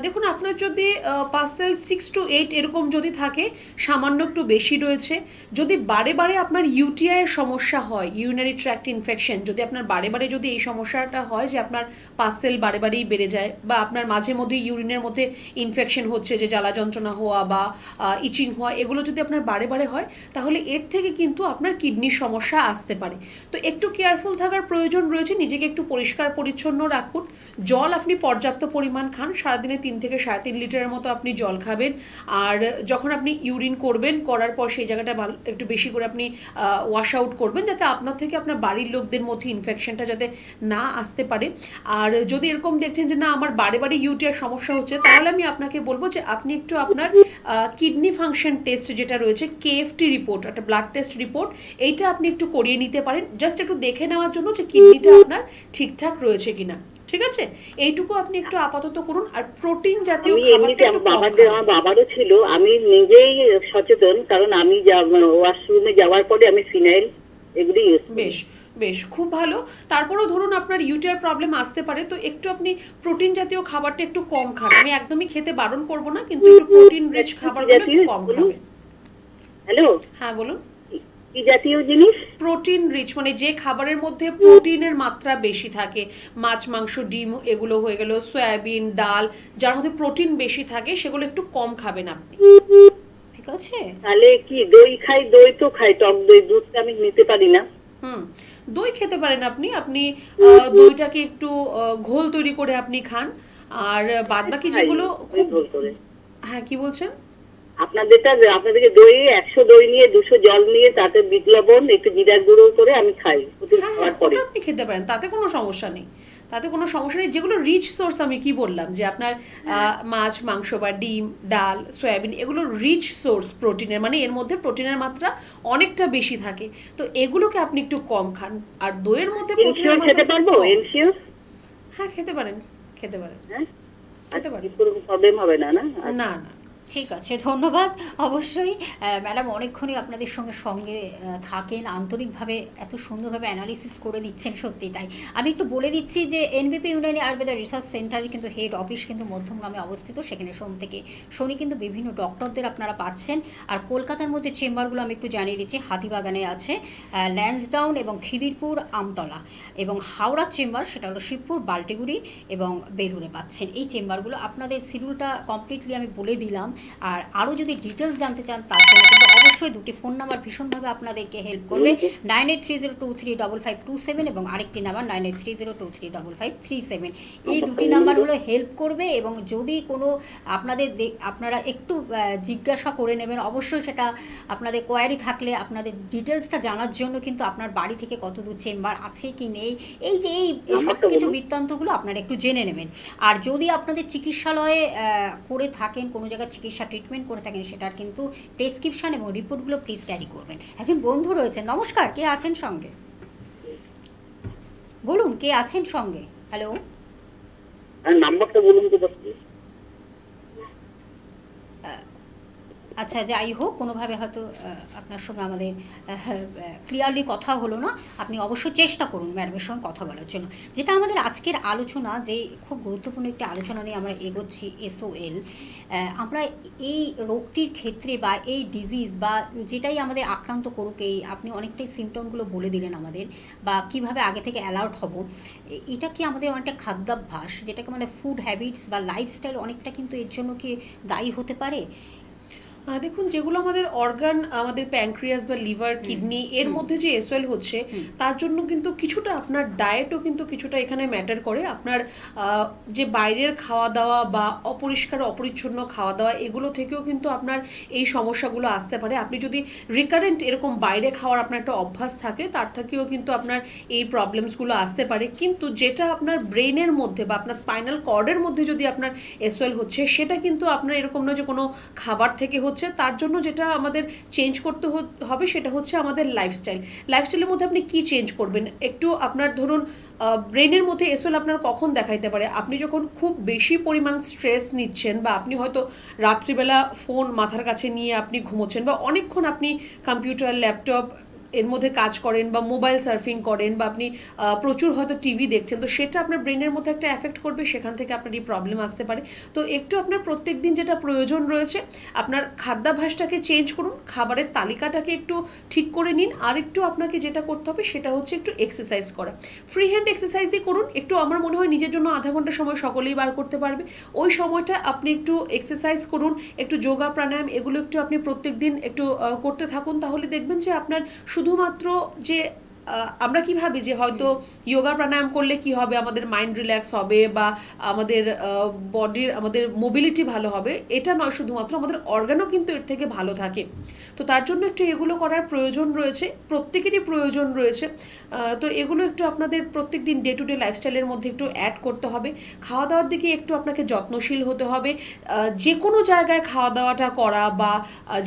দেখুন, আপনার যদি পার্সেল 6 to 8 এরকম যদি থাকে, সামান্য একটু বেশি রয়েছে। যদি বারে বারে আপনার ইউটিআই এর সমস্যা হয়, ইউরিনারি ট্র্যাক্ট ইনফেকশন, যদি আপনার বারে বারে যদি এই সমস্যাটা হয় যে আপনার পার্সেল বারে বারেই বেড়ে যায়, বা আপনার মাঝে মধ্যে ইউরিনের মধ্যে ইনফেকশন হচ্ছে, যে জ্বালা যন্ত্রণা হওয়া বা ইচিং হওয়া, এগুলো যদি আপনার বারে বারে হয়, তাহলে এর থেকে কিন্তু আপনার কিডনির সমস্যা আসতে পারে। তো একটু কেয়ারফুল থাকার প্রয়োজন রয়েছে, নিজেকে একটু পরিষ্কার পরিচ্ছন্ন রাখুন। জল আপনি পর্যাপ্ত পরিমাণ খান, সারাদিনে 3 থেকে 3.5 লিটারের মতো আপনি জল খাবেন। আর যখন আপনি ইউরিন করবেন, করার পর সেই জায়গাটা একটু বেশি করে আপনি ওয়াশ আউট করবেন, যাতে আপনার থেকে আপনার বাড়ির লোকদের মধ্যে ইনফেকশনটা যাতে না আসতে পারে। আর যদি এরকম দেখছেন যে না আমার বারে বারে ইউটিআই সমস্যা হচ্ছে, তাহলে আমি আপনাকে বলবো যে আপনি একটু আপনার কিডনি ফাংশন টেস্ট যেটা রয়েছে, কেএফটি রিপোর্ট, একটা ব্লাড টেস্ট রিপোর্ট, এইটা আপনি একটু করিয়ে নিতে পারেন, জাস্ট একটু দেখে নেওয়ার জন্য যে কিডনিটা আপনার ঠিকঠাক রয়েছে কিনা। ঠিক আছে, এইটুকু আপনি একটু আপাতত করুন। আর প্রোটিন জাতীয় খাবারটা একটু কম খান। আমার বাবারও ছিল, আমি নিজেই সচেতন, কারণ আমি ওয়াশরুমে যাওয়ার পরে আমি ফিনাইল এগুলি ইউজ করি। বেশ বেশ, খুব ভালো। তারপরেও ধরুন আপনার ইউটিআই প্রবলেম আসতে পারে, তো একটু আপনি প্রোটিন জাতীয় খাবারটা একটু কম খান। আমি একদমই খেতে বারণ করব না, কিন্তু একটু প্রোটিন রিচ খাবারগুলো একটু কম খাবেন। হ্যালো, হ্যাঁ বলুন। কি জাতীয় জিনিস? প্রোটিন রিচ, মানে যে খাবারের মধ্যে প্রোটিনের মাত্রা বেশি থাকে, মাছ, মাংস, ডিম, এগুলো হয়ে গেল, সয়াবিন, ডাল, যার মধ্যে প্রোটিন বেশি থাকে, সেগুলো একটু কম খাবেন আপনি। ঠিক আছে, তাহলে কি দই খাই? দই তো খাই, টক দই, দুধটা আমি নিতে পারি না। দই খেতে পারেন আপনি। আপনি দইটাকে একটু ঘোল তৈরি করে আপনি খান। আর বাদবাকি যেগুলো খুব, হ্যাঁ কি বলছেন? আপনাদেরকে দই 100 দই নিয়ে 200 জল নিয়ে তাতে বিট লবণ একটু জিরার গুঁড়ো করে আমি খাই খাওয়ার পরে। আপনি খেতে পারেন, তাতে কোনো সমস্যা নেই, তাতে কোনো সমস্যা নেই। যেগুলো রিচ সোর্স, আমি কি বললাম যে আপনার মাছ, মাংস বা ডিম, ডাল, সয়াবিন, এগুলো রিচ সোর্স প্রোটিনের, মানে এর মধ্যে প্রোটিনের মাত্রা অনেকটা বেশি থাকে, তো এগুলোকে আপনি একটু কম খান। আর দইয়ের মধ্যে প্রোটিনের মাত্রা খেতে পারবো? এনসিওর? হ্যাঁ খেতে পারেন, খেতে পারেন, হ্যাঁ খেতে পারেন, কোনো প্রবলেম হবে না? না না না। ঠিক আছে, ধন্যবাদ। অবশ্যই ম্যাডাম অনেকক্ষণই আপনাদের সঙ্গে থাকেন, আন্তরিকভাবে এত সুন্দরভাবে অ্যানালিসিস করে দিচ্ছেন, সত্যি তাই। আমি একটু বলে দিচ্ছি যে এনবিপি ইউনানি আয়ুর্বেদা রিসার্চ সেন্টারের কিন্তু হেড অফিস কিন্তু মধ্যমগ্রামে অবস্থিত। সেখানে সোম থেকে শনি কিন্তু বিভিন্ন ডক্টরদের আপনারা পাচ্ছেন। আর কলকাতার মধ্যে চেম্বারগুলো আমি একটু জানিয়ে দিচ্ছি, হাতিবাগানে আছে, ল্যান্সডাউন এবং খিদিরপুর, আমতলা, এবং হাওড়ার চেম্বার সেটা হলো শিবপুর, বাল্টিগুড়ি এবং বেলুড়ে পাচ্ছেন। এই চেম্বারগুলো আপনাদের শিডিউলটা কমপ্লিটলি আমি বলে দিলাম। আর আরও যদি ডিটেলস জানতে চান, তার জন্য কিন্তু অবশ্যই দুটি ফোন নাম্বার ভীষণভাবে আপনাদেরকে হেল্প করবে, 9830235527 এবং আরেকটি নাম্বার 9830235537। এই দুটি নাম্বারগুলো হেল্প করবে। এবং যদি কোনো আপনারা একটু জিজ্ঞাসা করে নেবেন, অবশ্যই সেটা আপনাদের কোয়ারি থাকলে আপনাদের ডিটেলসটা জানার জন্য কিন্তু আপনার বাড়ি থেকে কত দূর চেম্বার আছে কি নেই, এই যে এই সব কিছু বৃত্তান্তগুলো আপনারা একটু জেনে নেবেন। আর যদি আপনাদের চিকিৎসালয়ে করে থাকেন, কোনো জায়গায় চিকিৎসা ট্রিটমেন্ট করে থাকেন, সেটার কিন্তু প্রেসক্রিপশন এবং রিপোর্টগুলো প্লিজ ক্যারি করবেন। একজন বন্ধু রয়েছেন, নমস্কার, কে আছেন সঙ্গে? বলুন কে আছেন সঙ্গে। হ্যালো, নাম্বারটা বলুন তো। আচ্ছা, যাই হোক, কোনোভাবে হয়তো আপনার সঙ্গে আমাদের ক্লিয়ারলি কথা হলো না। আপনি অবশ্যই চেষ্টা করুন ম্যাডামের সঙ্গে কথা বলার জন্য। যেটা আমাদের আজকের আলোচনা, যে খুব গুরুত্বপূর্ণ একটি আলোচনা নিয়ে আমরা এগোচ্ছি, SOL। আমরা এই রোগটির ক্ষেত্রে বা এই ডিজিজ বা যেটাই আমাদের আক্রান্ত করুক, এই আপনি অনেকটাই সিমটমগুলো বলে দিলেন আমাদের, বা কিভাবে আগে থেকে অ্যালার্ট হব। এটা কি আমাদের অনেকটা খাদ্যাভ্যাস, যেটাকে মানে ফুড হ্যাবিটস বা লাইফস্টাইল, অনেকটা কিন্তু এর জন্য কি দায়ী হতে পারে? দেখুন, যেগুলো আমাদের অর্গান, আমাদের প্যানক্রিয়াস বা লিভার, কিডনি, এর মধ্যে যে SOL হচ্ছে, তার জন্য কিন্তু কিছুটা আপনার ডায়েটও কিন্তু কিছুটা এখানে ম্যাটার করে। আপনার যে বাইরের খাওয়া দাওয়া বা অপরিষ্কার অপরিচ্ছন্ন খাওয়া দাওয়া, এগুলো থেকেও কিন্তু আপনার এই সমস্যাগুলো আসতে পারে। আপনি যদি রিকারেন্ট এরকম বাইরে খাওয়ার আপনার একটা অভ্যাস থাকে, তার থেকেও কিন্তু আপনার এই প্রবলেমসগুলো আসতে পারে। কিন্তু যেটা আপনার ব্রেনের মধ্যে বা আপনার স্পাইনাল কর্ডের মধ্যে যদি আপনার SOL হচ্ছে, সেটা কিন্তু আপনার এরকম নয় যে কোনো খাবার থেকে হচ্ছে হচ্ছে, তার জন্য যেটা আমাদের চেঞ্জ করতে হবে সেটা হচ্ছে আমাদের লাইফস্টাইলের মধ্যে আপনি কি চেঞ্জ করবেন। একটু আপনার ধরুন ব্রেনের মধ্যে এসওএল আপনার কখন দেখাইতে পারে, আপনি যখন খুব বেশি পরিমাণ স্ট্রেস নিচ্ছেন, বা আপনি হয়তো রাত্রিবেলা ফোন মাথার কাছে নিয়ে আপনি ঘুমোচ্ছেন, বা অনেকক্ষণ আপনি কম্পিউটার ল্যাপটপ এর মধ্যে কাজ করেন, বা মোবাইল সার্ফিং করেন, বা আপনি প্রচুর হয়তো টিভি দেখছেন, তো সেটা আপনার ব্রেনের মধ্যে একটা এফেক্ট করবে, সেখান থেকে আপনার এই প্রবলেম আসতে পারে। তো একটু আপনার প্রত্যেক দিন যেটা প্রয়োজন রয়েছে, আপনার খাদ্যাভ্যাসটাকে চেঞ্জ করুন, খাবারের তালিকাটাকে একটু ঠিক করে নিন, আর একটু আপনাকে যেটা করতে হবে সেটা হচ্ছে একটু এক্সারসাইজ করা। ফ্রি হ্যান্ড এক্সারসাইজই করুন, একটু আমার মনে হয় নিজের জন্য আধা ঘন্টা সময় সকলেই বার করতে পারবে, ওই সময়টা আপনি একটু এক্সারসাইজ করুন, একটু যোগা প্রাণায়াম এগুলো একটু আপনি প্রত্যেক দিন একটু করতে থাকুন, তাহলে দেখবেন যে আপনার শুধুমাত্র যে আমরা কি ভাবি যে হয়তো যোগা প্রাণায়াম করলে কি হবে, আমাদের মাইন্ড রিল্যাক্স হবে বা আমাদের বডির আমাদের মোবিলিটি ভালো হবে, এটা নয়, শুধুমাত্র আমাদের অর্গানও কিন্তু এর থেকে ভালো থাকে। তো তার জন্য একটু এগুলো করার প্রয়োজন রয়েছে, প্রত্যেকেরই প্রয়োজন রয়েছে। তো এগুলো একটু আপনাদের প্রত্যেক দিন ডে টু ডে লাইফস্টাইলের মধ্যে একটু অ্যাড করতে হবে। খাওয়া দাওয়ার দিকে একটু আপনাকে যত্নশীল হতে হবে। যে কোনো জায়গায় খাওয়া দাওয়াটা করা বা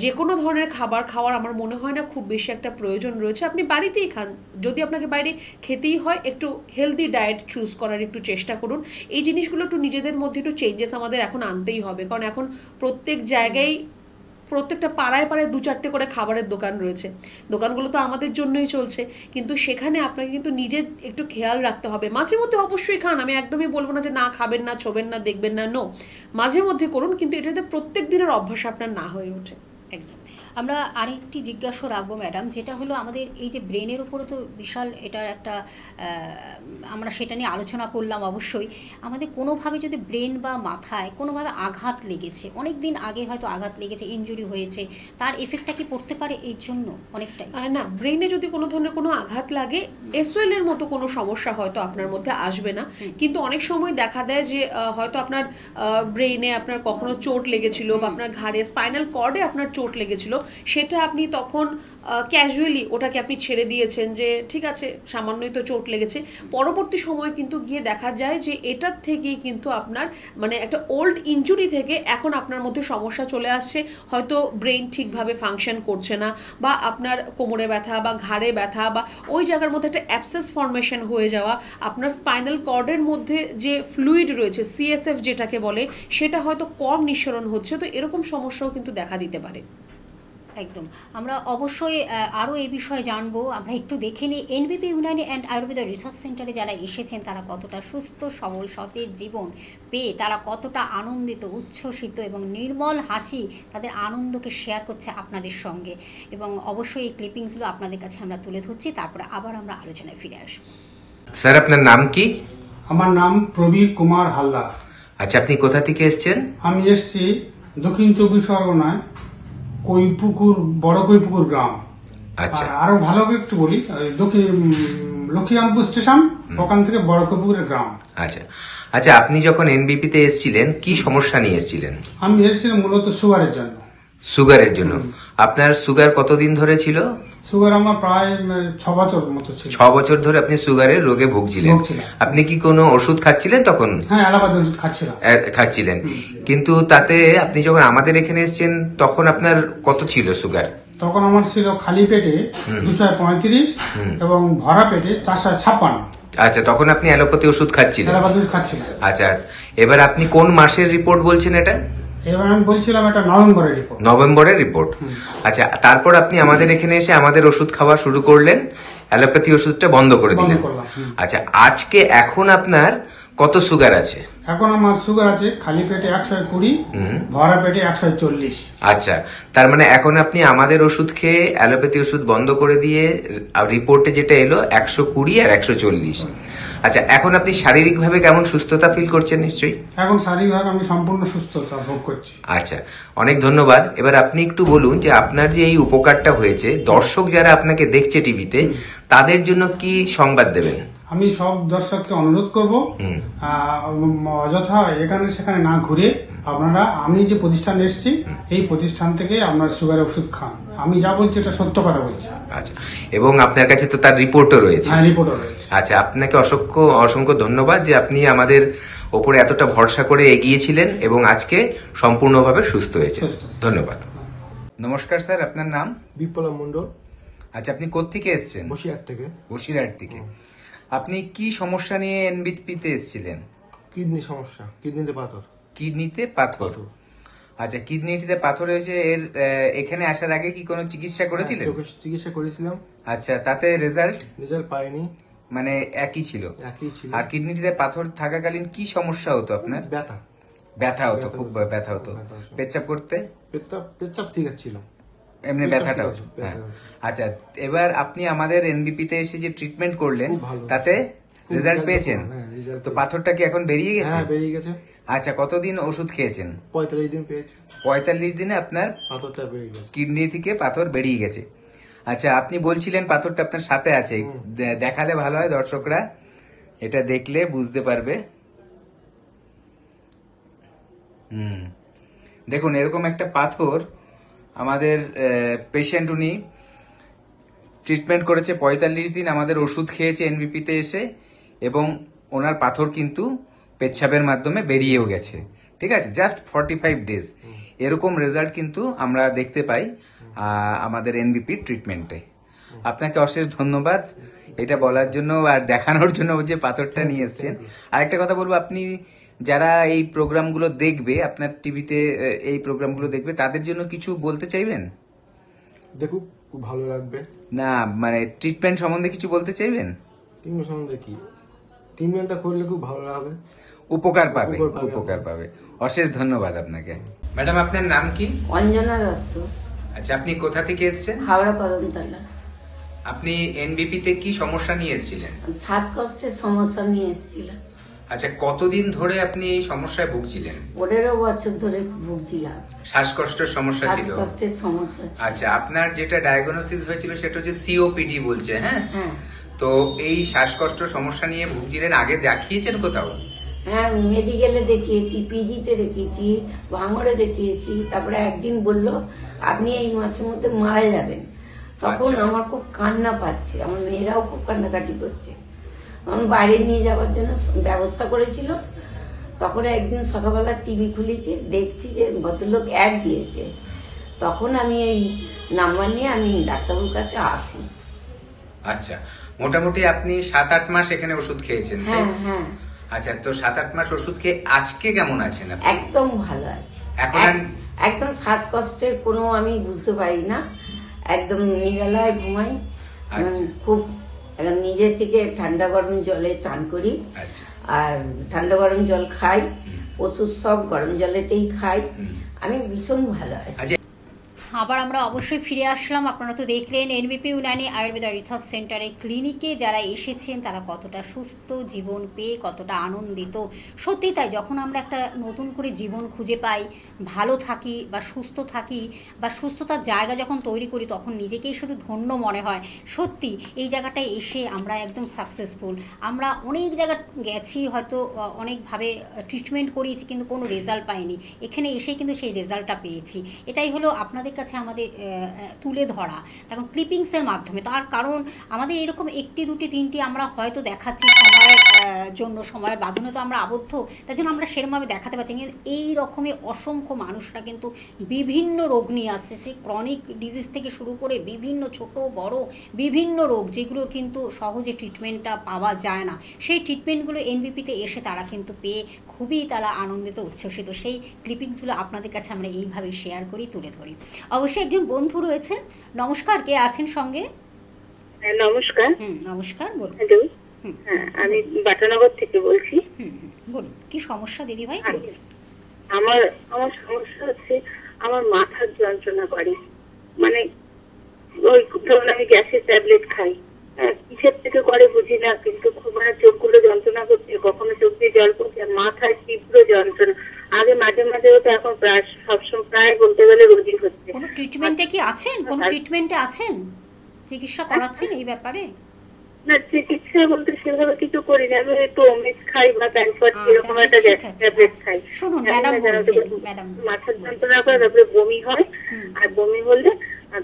যে কোনো ধরনের খাবার খাওয়ার আমার মনে হয় না খুব বেশি একটা প্রয়োজন রয়েছে। আপনি বাড়িতেই খান, যদি আপনাকে বাইরে খেতেই হয় একটু হেলদি ডায়েট চুজ করার একটু চেষ্টা করুন। এই জিনিসগুলো একটু নিজেদের মধ্যে একটু চেঞ্জেস আমাদের এখন আনতেই হবে, কারণ এখন প্রত্যেক জায়গায় প্রত্যেকটা পাড়ায় পাড়ায় 2-4টে করে খাবারের দোকান রয়েছে। দোকানগুলো তো আমাদের জন্যই চলছে, কিন্তু সেখানে আপনাকে কিন্তু নিজের একটু খেয়াল রাখতে হবে। মাঝে মধ্যে অবশ্যই খান, আমি একদমই বলবো না যে না খাবেন না, ছোবেন না, দেখবেন না, নো, মাঝে মধ্যে করুন, কিন্তু এটাতে প্রত্যেক দিনের অভ্যাস আপনার না হয়ে ওঠে। একদম। আমরা আরেকটি জিজ্ঞাসা রাখবো ম্যাডাম, যেটা হলো আমাদের এই যে ব্রেনের উপরে তো বিশাল এটার একটা আমরা সেটা নিয়ে আলোচনা করলাম। অবশ্যই আমাদের কোনোভাবে যদি ব্রেন বা মাথায় কোনোভাবে আঘাত লেগেছে, অনেক দিন আগে হয়তো আঘাত লেগেছে, ইনজুরি হয়েছে, তার এফেক্টটা কি পড়তে পারে এর জন্য অনেকটাই? না, ব্রেনে যদি কোনো ধরনের কোনো আঘাত লাগে, এসওএল এর মতো কোনো সমস্যা হয়তো আপনার মধ্যে আসবে না, কিন্তু অনেক সময় দেখা দেয় যে হয়তো আপনার ব্রেনে আপনার কখনো চোট লেগেছিল, বা আপনার ঘাড়ে স্পাইনাল কর্ডে আপনার চোট লেগেছিল, সেটা আপনি তখন ক্যাজুয়ালি ওটাকে আপনি ছেড়ে দিয়েছেন যে ঠিক আছে সামান্যই তো চোট লেগেছে। পরবর্তী সময়ে কিন্তু গিয়ে দেখা যায় যে এটার থেকেই কিন্তু আপনার মানে একটা ওল্ড ইনজুরি থেকে এখন আপনার মধ্যে সমস্যা চলে আসছে, হয়তো ব্রেন ঠিকভাবে ফাংশন করছে না, বা আপনার কোমরে ব্যথা বা ঘাড়ে ব্যথা, বা ওই জায়গার মধ্যে একটা অ্যাবসেস ফর্মেশন হয়ে যাওয়া, আপনার স্পাইনাল কর্ডের মধ্যে যে ফ্লুইড রয়েছে সিএসএফ যেটাকে বলে, সেটা হয়তো কম নিঃসরণ হচ্ছে। তো এরকম সমস্যাও কিন্তু দেখা দিতে পারে। একদম। আমরা অবশ্যই আরও এই বিষয়ে জানবো। আমরা একটু দেখে নিই এনবিপি ইউনানি অ্যান্ড আয়ুর্বেদা রিসার্চ সেন্টারে যারা এসেছেন তারা কতটা সুস্থ সবল সতেজ জীবন পেয়ে তারা কতটা আনন্দিত, উচ্ছ্বসিত এবং নির্মল হাসি তাদের আনন্দকে শেয়ার করছে আপনাদের সঙ্গে। এবং অবশ্যই এই ক্লিপিংসগুলো আপনাদের কাছে আমরা তুলে ধরছি, তারপরে আবার আমরা আলোচনায় ফিরে আসবো। স্যার আপনার নাম কি? আমার নাম প্রবীর কুমার হালদার। আচ্ছা, আপনি কোথা থেকে এসেছেন? আমি এসেছি দক্ষিণ 24 পরগনায় কৈপুকুর, বড় কৈপুকুর গ্রাম। আচ্ছা, আরো ভালো করে একটু বলি, দক্ষিণ লক্ষ্মীরামপুর স্টেশন, ওখান থেকে বড় কৈপুকুরের গ্রাম। আচ্ছা আচ্ছা, আপনি যখন এনবিপি তে এসেছিলেন কি সমস্যা নিয়ে এসেছিলেন? আমি এসেছিলাম মূলত সুগারের জন্য। সুগারের জন্য? আপনার সুগার কতদিন ধরে ছিল? সুগার আমার প্রায় 6 বছর মতো ছিল। 6 বছর ধরে আপনি সুগারের রোগে ভুগছিলেন। আপনি কি কোনো ওষুধ খাচ্ছিলেন তখন? হ্যাঁ, অ্যালোপ্যাথি ওষুধ খাচ্ছিলাম। খাচ্ছিলেন, কিন্তু তাতে আপনি যখন আমাদের এখানে এসেছেন তখন আপনার কত ছিল সুগার? তখন আমার ছিল খালি পেটে 235 এবং ভরা পেটে 456। আচ্ছা, তখন আপনি অ্যালোপ্যাথি ওষুধ খাচ্ছিলেন? অ্যালোপ্যাথি ওষুধ খাচ্ছিলাম। আচ্ছা, এবার আপনি কোন মাসের রিপোর্ট বলছেন এটা? এবার আমি বলছিলাম এটা নভেম্বরের রিপোর্ট। নভেম্বরের রিপোর্ট। আচ্ছা, তারপর আপনি আমাদের এখানে এসে আমাদের ওষুধ খাওয়া শুরু করলেন, অ্যালোপ্যাথি ওষুধটা বন্ধ করে দিলেন। আচ্ছা, আজকে এখন আপনার কত সুগার আছে? এখন আমার সুগার আছে খালি পেটে 120, ভরা পেটে 140। আচ্ছা, তার মানে এখন আপনি আমাদের ওষুধ খেয়ে অ্যালোপ্যাথি ওষুধ বন্ধ করে দিয়ে রিপোর্টে যেটা এলো 120 আর 140। আচ্ছা, এখন আপনি শারীরিকভাবে কেমন সুস্থতা ফিল করছেন? নিশ্চয়ই এখন শারীরিকভাবে আমি সম্পূর্ণ সুস্থতা ভোগ করছি। আচ্ছা, অনেক ধন্যবাদ। এবার আপনি একটু বলুন যে আপনার যে এই উপকারটা হয়েছে, দর্শক যারা আপনাকে দেখছে টিভিতে, তাদের জন্য কি সংবাদ দেবেন? আমি সব দর্শককে অনুরোধ করব অযথা এখানে সেখানে না ঘুরে আপনারা আমি যে প্রতিষ্ঠান এসেছি এই প্রতিষ্ঠান থেকে আপনার সুগারের ওষুধ খান। আমি যা বলছি এটা সত্য কথা বলছি। আচ্ছা, এবং আপনার কাছে তো তার রিপোর্টও রয়েছে? হ্যাঁ, রিপোর্টও রয়েছে। আচ্ছা, আপনাকে অসংখ্য অসংখ্য ধন্যবাদ যে আপনি আমাদের ওপরে এতটা ভরসা করে এগিয়েছিলেন এবং আজকে সম্পূর্ণভাবে সুস্থ হয়েছে। ধন্যবাদ। নমস্কার স্যার, আপনার নাম? বিপ্লব মন্ডল। আচ্ছা, আপনি কোত্থেকে এসেছেন? বসিরহাট থেকে। বসিরহাট থেকে। আপনি কি সমস্যা নিয়ে এনবিপিতে এসেছিলেন? কিডনি সমস্যা, কিডনিতে পাথর। কিডনিতে পাথর। আচ্ছা, কিডনিতে পাথর হয়েছে। এখানে আসার আগে কি কোনো চিকিৎসা করেছিলেন? চিকিৎসা করেছিলাম। আচ্ছা, তাতে রেজাল্ট পাইনি। মানে একই ছিল? একই ছিল। আর কিডনিতে পাথর থাকাকালীন কি সমস্যা হতো আপনার? ব্যথা হতো, খুব ব্যথা হতো। পেচ্ছাপ করতে? পেচ্ছাপ ঠিক ছিল, এমনি ব্যথাটা হতো। হ্যাঁ, আচ্ছা, এবার আপনি আমাদের এনবিপিতে এসে যে ট্রিটমেন্ট করলেন তাতে রেজাল্ট পেয়েছেন? তো পাথরটা কি এখন বেরিয়ে গেছে? হ্যাঁ, বেরিয়ে গেছে। আচ্ছা, কতদিন ওষুধ খেয়েছেন? 45 দিন পেয়েছি। 45 দিনে আপনার পাথরটা বেরিয়ে গেছে, কিডনি থেকে পাথর বেরিয়ে গেছে। আচ্ছা, আপনি বলছিলেন পাথরটা আপনার সাথে আছে, দেখালে ভালো হয়, দর্শকরা এটা দেখলে বুঝতে পারবে। দেখুন, এরকম একটা পাথর আমাদের পেশেন্ট, উনি ট্রিটমেন্ট করেছে 45 দিন, আমাদের ওষুধ খেয়েছে এনবিপিতে এসে, এবং ওনার পাথর কিন্তু পেচ্ছাপের মাধ্যমে বেরিয়েও গেছে। ঠিক আছে, জাস্ট 45 ডেজ। এরকম রেজাল্ট কিন্তু আমরা দেখতে পাই আমাদের এনবিপি ট্রিটমেন্টে। আপনাকে অশেষ ধন্যবাদ এটা বলার জন্য আর দেখানোর জন্য যে পাথরটা নিয়ে এসেছেন। আরেকটা কথা বলবো, আপনি যারা এই প্রোগ্রামগুলো দেখবে, আপনার টিভিতে এই প্রোগ্রামগুলো দেখবে, তাদের জন্য কিছু বলতে চাইবেন? দেখুক, খুব ভালো লাগবে। না, মানে ট্রিটমেন্ট সম্বন্ধে কিছু বলতে চাইবেন? ট্রিটমেন্ট সম্বন্ধে কি, ট্রিটমেন্টটা করলে খুব ভালো লাগবে, উপকার পাবে। অশেষ ধন্যবাদ আপনাকে। ম্যাডাম, আপনার নাম কি? অঞ্জনা দত্ত। আচ্ছা, আপনি কোথা থেকে এসেছেন? হাওড়া কদমতলা। আপনি এনবিপিতে কি সমস্যা নিয়ে এসেছিলেন? শ্বাসকষ্টের সমস্যা নিয়ে এসেছিলাম। আচ্ছা, কতদিন ধরে আপনি এই সমস্যায় ভুগছিলেন? 15 বছর ধরে ভুগছিলাম। শ্বাসকষ্টের সমস্যা ছিল? শ্বাসকষ্টের সমস্যা ছিল। আচ্ছা, আপনার যেটা ডায়াগনোসিস হয়েছিল সেটা হচ্ছে সিওপিডি বলছে, হ্যাঁ? হ্যাঁ। তো এই শ্বাসকষ্ট সমস্যা নিয়ে ভুগছিলেন, আগে দেখিয়েছেন কোথাও? হ্যাঁ, মেডিকেলে দেখিয়েছি, পিজিতে দেখিয়েছি, ভাঙড়ে দেখিয়েছি। তারপরে একদিন বলল আপনি এই মাসের মধ্যে মারা যাবেন। তখন আমার খুব কান্না পাচ্ছে, আমার মেয়েরাও খুব কান্নাকাটি করছে। তখন বাইরে নিয়ে যাওয়ার জন্য ব্যবস্থা করেছিল। তখন একদিন সকালবেলা টিভি খুলেছি, দেখছি যে ভদ্রলোক অ্যাড দিয়েছে। তখন আমি এই নাম্বার নিয়ে আমি ডাক্তারবাবুর কাছে আসি। আচ্ছা, মোটামুটি আপনি 7-8 মাস এখানে ওষুধ খেয়েছেন? হ্যাঁ হ্যাঁ। আচ্ছা, তো 7-8 মাস ওষুধ খেয়ে আজকে কেমন আছেন আপনি? একদম ভালো আছি। এখন একদম শ্বাসকষ্টের কোনো আমি বুঝতে পারি না, একদম নিরালায় ঘুমাই। খুব নিজের থেকে ঠান্ডা গরম জলে চান করি, আর ঠান্ডা গরম জল খাই, ওষুধ সব গরম জলেতেই খাই। আমি ভীষণ ভালো আছি। আবার আমরা অবশ্যই ফিরে আসলাম। আপনারা তো দেখলেন এনবিপি ইউনানি আয়ুর্বেদা রিসার্চ সেন্টারে ক্লিনিকে যারা এসেছেন তারা কতটা সুস্থ জীবন পেয়ে কতটা আনন্দিত। সত্যি তাই, যখন আমরা একটা নতুন করে জীবন খুঁজে পাই, ভালো থাকি বা সুস্থ থাকি বা সুস্থতার জায়গা যখন তৈরি করি, তখন নিজেকেই শুধু ধন্য মনে হয়। সত্যি এই জায়গাটায় এসে আমরা একদম সাকসেসফুল। আমরা অনেক জায়গা গেছি, হয়তো অনেকভাবে ট্রিটমেন্ট করিয়েছি, কিন্তু কোনো রেজাল্ট পাইনি। এখানে এসে কিন্তু সেই রেজাল্টটা পেয়েছি। এটাই হলো আপনাদের কাছে আমাদের তুলে ধরা, তখন ক্লিপিংসের মাধ্যমে। তার কারণ আমাদের এরকম 1, 2, 3 আমরা হয়তো দেখাচ্ছি সময়ের জন্য, সময়ের বাঁধনে তো আমরা আবদ্ধ, তার জন্য আমরা সেরকমভাবে দেখাতে পারছি। কিন্তু এই রকমের অসংখ্য মানুষরা কিন্তু বিভিন্ন রোগ নিয়ে আসছে, সে ক্রনিক ডিজিজ থেকে শুরু করে বিভিন্ন ছোট বড় বিভিন্ন রোগ, যেগুলোর কিন্তু সহজে ট্রিটমেন্টটা পাওয়া যায় না। সেই ট্রিটমেন্টগুলো এনবিপিতে এসে তারা কিন্তু পেয়ে খুবই তারা আনন্দিত, উচ্ছ্বসিত। সেই ক্লিপিংসগুলো আপনাদের কাছে আমরা এইভাবে শেয়ার করি, তুলে ধরি। অবশ্যই একজন বন্ধু রয়েছেন। নমস্কার, কে আছেন সঙ্গে? নমস্কার। নমস্কার, বলুন। হ্যালো, হ্যাঁ, আমি বাটানগর থেকে বলছি। বলুন, কি সমস্যা দিদি ভাই? আমার সমস্যা হচ্ছে আমার মাথার যন্ত্রণা করে, মানে ওই ধরুন আমি গ্যাসের ট্যাবলেট খাই, কিসের থেকে করে বুঝি না, কিন্তু খুব মানে চোখগুলো যন্ত্রণা করছে, কখনো চোখ দিয়ে জল পড়ছে, মাথায় তীব্র যন্ত্রণা। আগে মাঝে মাঝে হতো, এখন প্রায় সবসময় প্রায় বলতে গেলে রোজই হচ্ছে। কোনো ট্রিটমেন্টে কি আছেন? কোনো ট্রিটমেন্টে আছেন? চিকিৎসা করাচ্ছেন এই ব্যাপারে? না, চিকিৎসা বলতে সেভাবে কিছু করি না, আমি একটু ওমেজ খাই বা প্যানফট এরকম একটা ট্যাবলেট খাই। শুনুন ম্যাডাম, মাথার যন্ত্রণা করে, তারপরে বমি হয়, আর বমি হলে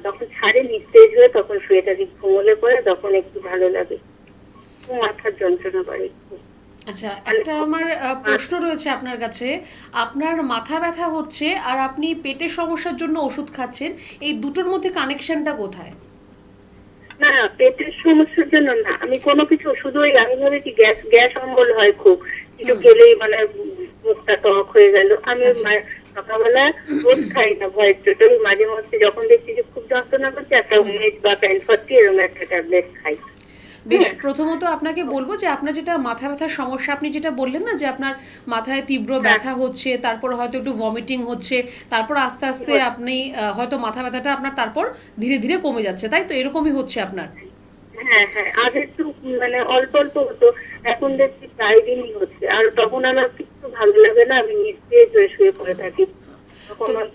তখন ছাড়ে, নিস্তেজ হয়ে তখন শুয়ে থাকি, ঘুমোলে পরে তখন একটু ভালো লাগে। মাথার যন্ত্রণা করে একটু। আচ্ছা, একটা আমার প্রশ্ন রয়েছে আপনার কাছে। আপনার মাথা ব্যথা হচ্ছে আর আপনি পেটের সমস্যার জন্য ওষুধ খাচ্ছেন, এই দুটোর মধ্যে কানেকশনটা কোথায়? না, পেটের সমস্যার জন্য না, আমি কোনো কিছু শুধু ওই আমি ভেবেছি গ্যাস গ্যাস অম্বল হয় খুব, কিছু খেলেই মানে মুখটা টক হয়ে গেল। আমি সকালবেলা রোজ খাই না ভয়ের চোটে, মাঝে মধ্যে যখন দেখছি যে খুব যন্ত্রণা করছে একটা উমেজ বা প্যানফর্টি এরকম একটা ট্যাবলেট খাই। বেশ, প্রথমত আপনাকে বলবো যে আপনার যেটা মাথা ব্যথার সমস্যা, আপনি যেটা বললেন না যে আপনার মাথায় তীব্র ব্যথা হচ্ছে, তারপর হয়তো একটু ভমিটিং হচ্ছে, তারপর আস্তে আস্তে আপনি হয়তো মাথা ব্যথাটা আপনার তারপর ধীরে ধীরে কমে যাচ্ছে, তাই তো? এরকমই হচ্ছে আপনার? হ্যাঁ হ্যাঁ, আগে একটু মানে অল্প অল্প হতো, এখন দেখছি প্রায় দিনই হচ্ছে। আর তখন আমার কিছু ভালো লাগে না, আমি নিচে শুয়ে পড়ে থাকি। তখন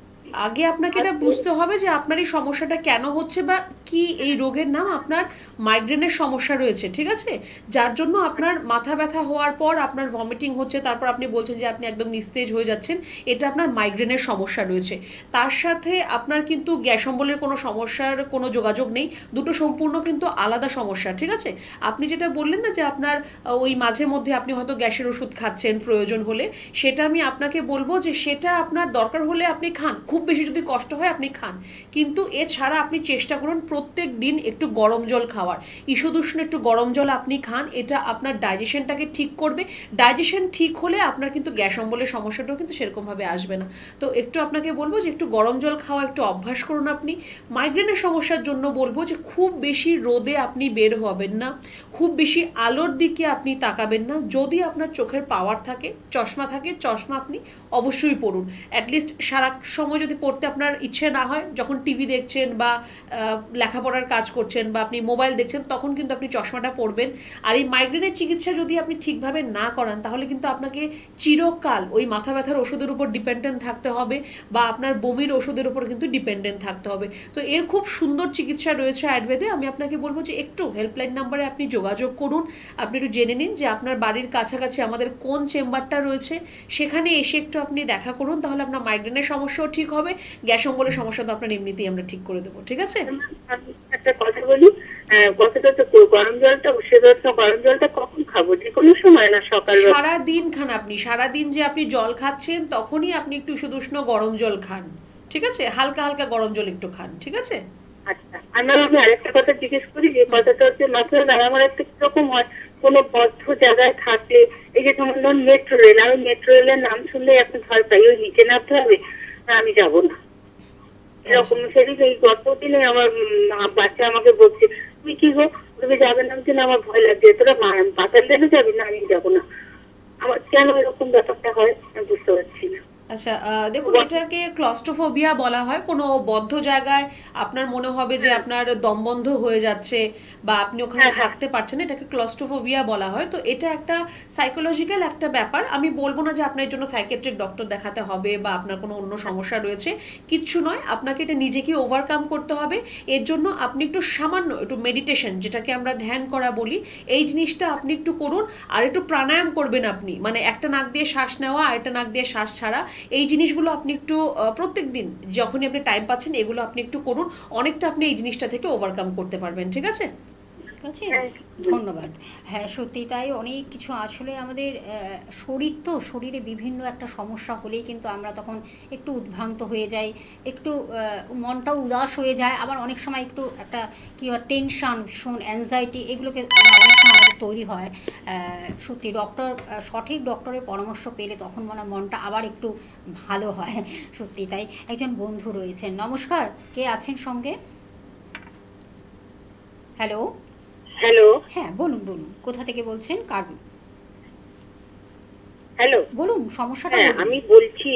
আগে আপনাকে এটা বুঝতে হবে যে আপনার এই সমস্যাটা কেন হচ্ছে বা কি এই রোগের নাম। আপনার মাইগ্রেনের সমস্যা রয়েছে, ঠিক আছে, যার জন্য আপনার মাথা ব্যথা হওয়ার পর আপনার ভমিটিং হচ্ছে, তারপর আপনি বলছেন যে আপনি একদম নিস্তেজ হয়ে যাচ্ছেন, এটা আপনার মাইগ্রেনের সমস্যা রয়েছে। তার সাথে আপনার কিন্তু গ্যাস অম্বলের কোনো সমস্যার কোনো যোগাযোগ নেই, দুটো সম্পূর্ণ কিন্তু আলাদা সমস্যা, ঠিক আছে? আপনি যেটা বললেন না যে আপনার ওই মাঝে মধ্যে আপনি হয়তো গ্যাসের ওষুধ খাচ্ছেন প্রয়োজন হলে, সেটা আমি আপনাকে বলবো যে সেটা আপনার দরকার হলে আপনি খান, খুব বেশি যদি কষ্ট হয় আপনি খান, কিন্তু এছাড়া আপনি চেষ্টা করুন প্রত্যেক দিন একটু গরম জল খাওয়ার, ঈষদুষ্ণ একটু গরম জল আপনি খান, এটা আপনার ডাইজেশনটাকে ঠিক করবে। ডাইজেশন ঠিক হলে আপনার কিন্তু গ্যাস অম্বলের সমস্যাটাও কিন্তু সেরকমভাবে আসবে না। তো একটু আপনাকে বলবো যে একটু গরম জল খাওয়া একটু অভ্যাস করুন আপনি। মাইগ্রেনের সমস্যার জন্য বলবো যে খুব বেশি রোদে আপনি বের হবেন না, খুব বেশি আলোর দিকে আপনি তাকাবেন না। যদি আপনার চোখের পাওয়ার থাকে, চশমা থাকে, চশমা আপনি অবশ্যই পড়ুন। অ্যাটলিস্ট সারা সময় যদি পড়তে আপনার ইচ্ছে না হয়, যখন টিভি দেখছেন বা লেখাপড়ার কাজ করছেন বা আপনি মোবাইল দেখছেন, তখন কিন্তু আপনি চশমাটা পরবেন। আর এই মাইগ্রেনের চিকিৎসা যদি আপনি ঠিকভাবে না করান, তাহলে কিন্তু আপনাকে চিরকাল ওই মাথা ব্যথার ওষুধের উপর ডিপেন্ডেন্ট থাকতে হবে বা আপনার বমির ওষুধের উপর কিন্তু ডিপেন্ডেন্ট থাকতে হবে। তো এর খুব সুন্দর চিকিৎসা রয়েছে আয়ুর্বেদে। আমি আপনাকে বলবো যে একটু হেল্পলাইন নাম্বারে আপনি যোগাযোগ করুন, আপনি একটু জেনে নিন যে আপনার বাড়ির কাছাকাছি আমাদের কোন চেম্বারটা রয়েছে, সেখানে এসে একটু আপনি দেখা করুন, তাহলে আপনার মাইগ্রেনের সমস্যাও ঠিক হবে, গ্যাস অম্বলের সমস্যা তো আপনার এমনিতেই আমরা ঠিক করে দেবো, ঠিক আছে? একটা কথা বলি, কথাটা তো গরম জলটা, সেটা গরম জলটা কখন খাবো? যে কোনো সময় না, সকাল? সারাদিন খান আপনি, সারাদিন যে আপনি জল খাচ্ছেন তখনই আপনি একটু ঈষদুষ্ণ গরম জল খান, ঠিক আছে? হালকা হালকা গরম জল একটু খান, ঠিক আছে? আচ্ছা, আমি আরেকটা কথা জিজ্ঞেস করি, যে কথাটা হচ্ছে মাথায় আমার একটা কিরকম হয়, কোনো বদ্ধ জায়গায় থাকলে, এই যে তোমার ধরুন মেট্রো রেল, আমি মেট্রো রেলের নাম শুনলে এখন ভয় পাই, ওই নিচে নামতে হবে, আমি যাবো না এরকম। সেদিন এই গত দিনে আমার বাচ্চা আমাকে বলছে, তুমি কি গো, তুমি যাবে না? আমি আমার ভয় লাগছে, তোরা পাতাল রেলে যাবি? না, আমি যাবো না। আমার কেন এরকম ব্যাপারটা হয় আমি বুঝতে পারছি না। আচ্ছা, দেখুন, এটাকে ক্লস্ট্রোফোবিয়া বলা হয়। কোনো বদ্ধ জায়গায় আপনার মনে হবে যে আপনার দম বন্ধ হয়ে যাচ্ছে বা আপনি ওখানে থাকতে পারছেন, এটাকে ক্লস্ট্রোফোবিয়া বলা হয়। তো এটা একটা সাইকোলজিক্যাল একটা ব্যাপার। আমি বলবো না যে আপনার জন্য সাইকিয়াট্রিক ডক্টর দেখাতে হবে বা আপনার কোনো অন্য সমস্যা রয়েছে, কিচ্ছু নয়। আপনাকে এটা নিজেকে ওভারকাম করতে হবে। এর জন্য আপনি একটু সামান্য একটু মেডিটেশন, যেটাকে আমরা ধ্যান করা বলি, এই জিনিসটা আপনি একটু করুন। আর একটু প্রাণায়াম করবেন আপনি, মানে একটা নাক দিয়ে শ্বাস নেওয়া আর একটা নাক দিয়ে শ্বাস ছাড়া, এই জিনিসগুলো আপনি একটু প্রত্যেক দিন যখনই আপনি টাইম পাচ্ছেন এগুলো আপনি একটু করুন, অনেকটা আপনি এই জিনিসটা থেকে ওভারকাম করতে পারবেন, ঠিক আছে? আছে, ধন্যবাদ। হ্যাঁ, সত্যি তাই, অনেক কিছু আসলে আমাদের শরীর তো, শরীরে বিভিন্ন একটা সমস্যা হলেই কিন্তু আমরা তখন একটু উদ্ভ্রান্ত হয়ে যাই, একটু মনটাও উদাস হয়ে যায়, আবার অনেক সময় একটু একটা কী হয়, টেনশান, ভীষণ অ্যাংজাইটি, এগুলোকে অনেক সময় আমাদের তৈরি হয়। সত্যি সঠিক ডক্টরের পরামর্শ পেলে তখন মনটা আবার একটু ভালো হয়, সত্যি তাই। একজন বন্ধু রয়েছেন, নমস্কার, কে আছেন সঙ্গে? হ্যালো। হ্যালো, হ্যাঁ, বলুন বলুন, কোথা থেকে বলছেন? কার? হ্যালো, বলুন সমস্যাটা। হ্যাঁ, আমি বলছি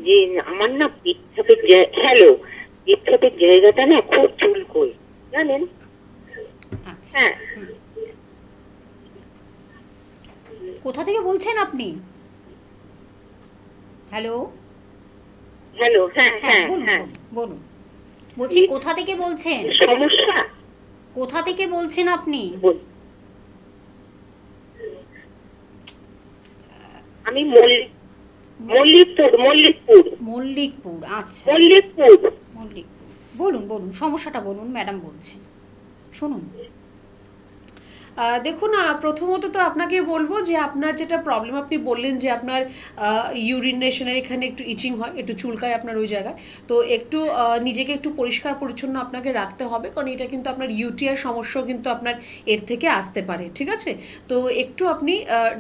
যে আমার না পেচ্ছাপের পেচ্ছাপের জায়গাটা না খুব চুলকোয়, জানেন? হ্যাঁ। কোথা থেকে বলছেন আপনি? হ্যালো। হ্যালো, হ্যাঁ হ্যাঁ হ্যাঁ, বলুন। বলছি কোথা থেকে বলছেন? সমস্যা কোথা থেকে বলছেন আপনি? আমি মল্লিকপুর। আচ্ছা, মল্লিকপুর। বলুন বলুন, সমস্যাটা বলুন, ম্যাডাম বলছেন, শুনুন। দেখুন, প্রথমত তো আপনাকে বলবো যে আপনার যেটা প্রবলেম আপনি বললেন যে আপনার ইউরিনেশনের এখানে একটু ইচিং হয়, একটু চুলকায় আপনার ওই জায়গায়, তো একটু নিজেকে একটু পরিষ্কার পরিচ্ছন্ন আপনাকে রাখতে হবে, কারণ এটা কিন্তু আপনার ইউটিআই সমস্যাও কিন্তু আপনার এর থেকে আসতে পারে, ঠিক আছে? তো একটু আপনি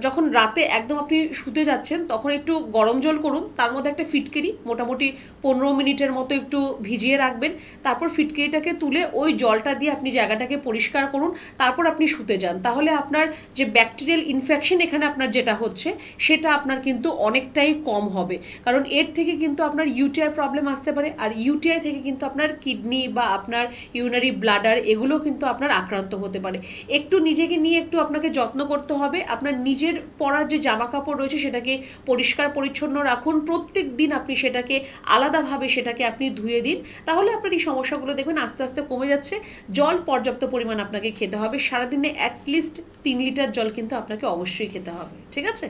যখন রাতে একদম আপনি শুতে যাচ্ছেন তখন একটু গরম জল করুন, তার মধ্যে একটা ফিটকিরি মোটামুটি 15 মিনিটের মতো একটু ভিজিয়ে রাখবেন, তারপর ফিটকিরিটাকে তুলে ওই জলটা দিয়ে আপনি জায়গাটাকে পরিষ্কার করুন, তারপর আপনি শুতে যান। তাহলে আপনার যে ব্যাকটেরিয়াল ইনফেকশন এখানে আপনার যেটা হচ্ছে সেটা আপনার কিন্তু অনেকটাই কম হবে, কারণ এর থেকে কিন্তু আপনার ইউটিআই প্রবলেম আসতে পারে, আর ইউটিআই থেকে কিন্তু আপনার কিডনি বা আপনার ইউরিনারি ব্লাডার এগুলো কিন্তু আপনার আক্রান্ত হতে পারে। একটু নিজেকে নিয়ে একটু আপনাকে যত্ন করতে হবে, আপনার নিজের পরার যে জামা কাপড় রয়েছে সেটাকে পরিষ্কার পরিচ্ছন্ন রাখুন, প্রত্যেক দিন আপনি সেটাকে আলাদাভাবে সেটাকে আপনি ধুয়ে দিন, তাহলে আপনার এই সমস্যাগুলো দেখবেন আস্তে আস্তে কমে যাচ্ছে। জল পর্যাপ্ত পরিমাণ আপনাকে খেতে হবে, সারাদিনে অ্যাটলিস্ট 3 লিটার জল কিন্তু আপনাকে অবশ্যই খেতে হবে, ঠিক আছে?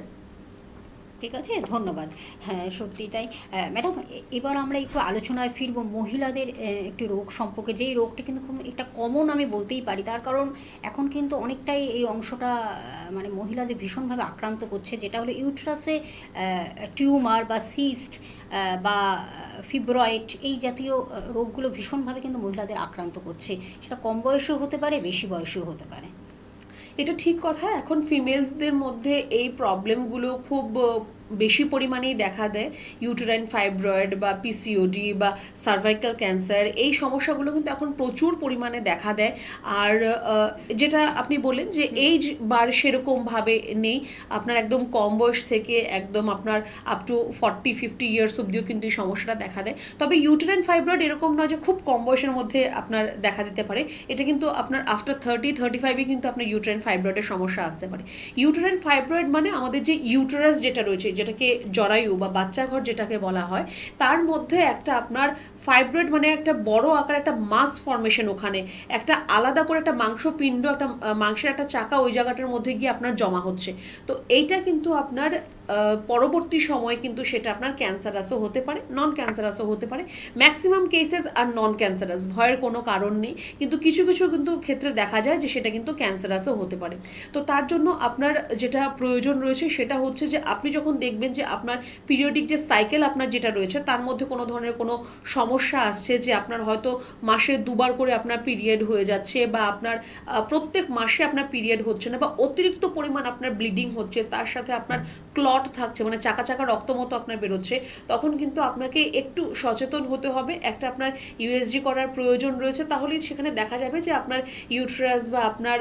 ঠিক আছে, ধন্যবাদ। হ্যাঁ, সত্যি তাই। ম্যাডাম, এবার আমরা একটু আলোচনায় ফিরবো মহিলাদের একটি রোগ সম্পর্কে, যেই রোগটা কিন্তু খুব একটা কমন আমি বলতেই পারি, তার কারণ এখন কিন্তু অনেকটাই এই অংশটা মানে মহিলাদের ভীষণভাবে আক্রান্ত করছে, যেটা হলো ইউট্রাসে টিউমার বা সিস্ট বা ফিব্রয়েড, এই জাতীয় রোগগুলো ভীষণভাবে কিন্তু মহিলাদের আক্রান্ত করছে, সেটা কম বয়সেও হতে পারে, বেশি বয়সেও হতে পারে। এটা ঠিক কথা, এখন ফিমেলসদের মধ্যে এই প্রবলেমগুলো খুব বেশি পরিমাণেই দেখা দেয়। ইউটেরাইন ফাইব্রয়েড বা পিসিওডি বা সার্ভাইকাল ক্যান্সার, এই সমস্যাগুলো কিন্তু এখন প্রচুর পরিমাণে দেখা দেয়। আর যেটা আপনি বললেন যে এইজ বার সেরকমভাবে নেই, আপনার একদম কম বয়স থেকে একদম আপনার আপ টু 40-50 ইয়ার্স অবধিও কিন্তু এই সমস্যাটা দেখা দেয়। তবে ইউটেরাইন ফাইব্রয়েড এরকম নয় যে খুব কম বয়সের মধ্যে আপনার দেখা দিতে পারে, এটা কিন্তু আপনার আফটার 30-35-এ কিন্তু আপনার ইউটেরাইন ফাইব্রয়েডের সমস্যা আসতে পারে। ইউটেরাইন ফাইব্রয়েড মানে আমাদের যে ইউটেরাস যেটা রয়েছে, যেটাকে জরায়ু বা বাচ্চাঘর যেটাকে বলা হয়, তার মধ্যে একটা আপনার ফাইব্রয়েড মানে একটা বড় আকার একটা মাস ফর্মেশন, ওখানে একটা আলাদা করে একটা মাংসপিণ্ড, একটা মাংসের একটা চাকা ওই জায়গাটার মধ্যে গিয়ে আপনার জমা হচ্ছে। তো এইটা কিন্তু আপনার পরবর্তী সময়ে কিন্তু সেটা আপনার ক্যান্সারাসও হতে পারে, নন ক্যান্সারাসও হতে পারে। ম্যাক্সিমাম কেসেস আর নন ক্যান্সারাস, ভয়ের কোনো কারণ নেই, কিন্তু কিছু কিছু কিন্তু ক্ষেত্রে দেখা যায় যে সেটা কিন্তু ক্যান্সারাসও হতে পারে। তো তার জন্য আপনার যেটা প্রয়োজন রয়েছে সেটা হচ্ছে যে আপনি যখন দেখবেন যে আপনার পিরিয়ডিক যে সাইকেল আপনার যেটা রয়েছে তার মধ্যে কোনো ধরনের কোনো সমস্যা আসছে, যে আপনার হয়তো মাসে 2 বার করে আপনার পিরিয়ড হয়ে যাচ্ছে, বা আপনার প্রত্যেক মাসে আপনার পিরিয়ড হচ্ছে না, বা অতিরিক্ত পরিমাণ আপনার ব্লিডিং হচ্ছে, তার সাথে আপনার ক্লট থাকছে, মানে চাকা চাকা রক্ত মতো আপনার বেরোচ্ছে, তখন কিন্তু আপনাকে একটু সচেতন হতে হবে। একটা আপনার ইউএসজি করার প্রয়োজন রয়েছে, তাহলেই সেখানে দেখা যাবে যে আপনার ইউট্রাস বা আপনার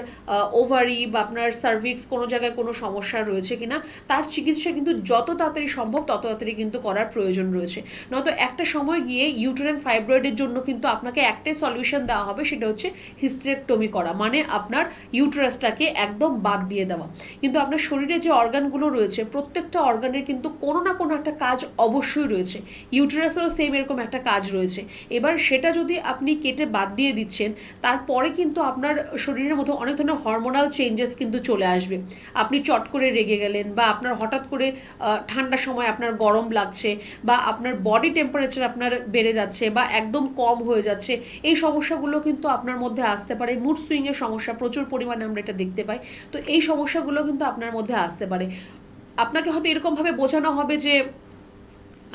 ওভারি বা আপনার সার্ভিক্স কোনো জায়গায় কোনো সমস্যা রয়েছে কিনা, তার চিকিৎসা কিন্তু যত তাড়াতাড়ি সম্ভব তত তাড়াতাড়ি কিন্তু করার প্রয়োজন রয়েছে। নয়তো একটা সময় গিয়ে ইউটেরাইন ফাইব্রয়েডের জন্য কিন্তু আপনাকে একটাই সলিউশন দেওয়া হবে, সেটা হচ্ছে হিস্টেরেক্টমি করা, মানে আপনার ইউটেরাসটাকে একদম বাদ দিয়ে দেওয়া। কিন্তু আপনার শরীরে যে অর্গানগুলো রয়েছে প্রত্যেকটা অর্গানের কিন্তু কোনো না কোনো একটা কাজ অবশ্যই রয়েছে, ইউটেরাসেরও সেম এরকম একটা কাজ রয়েছে। এবার সেটা যদি আপনি কেটে বাদ দিয়ে দিচ্ছেন, তারপরে কিন্তু আপনার শরীরের মধ্যে অনেক ধরনের হরমোনাল চেঞ্জেস কিন্তু চলে আসবে। আপনি চট করে রেগে গেলেন, বা আপনার হঠাৎ করে ঠান্ডার সময় আপনার গরম লাগছে, বা আপনার বডি টেম্পারেচার আপনার বেড়ে যাচ্ছে, বা একদম কম হয়ে যাচ্ছে, এই সমস্যাগুলো কিন্তু আপনার মধ্যে আসতে পারে। মুড সুইংয়ের সমস্যা প্রচুর পরিমাণে আমরা এটা দেখতে পাই, তো এই সমস্যাগুলো কিন্তু আপনার মধ্যে আসতে পারে। আপনাকে হয়তো এরকমভাবে বোঝানো হবে যে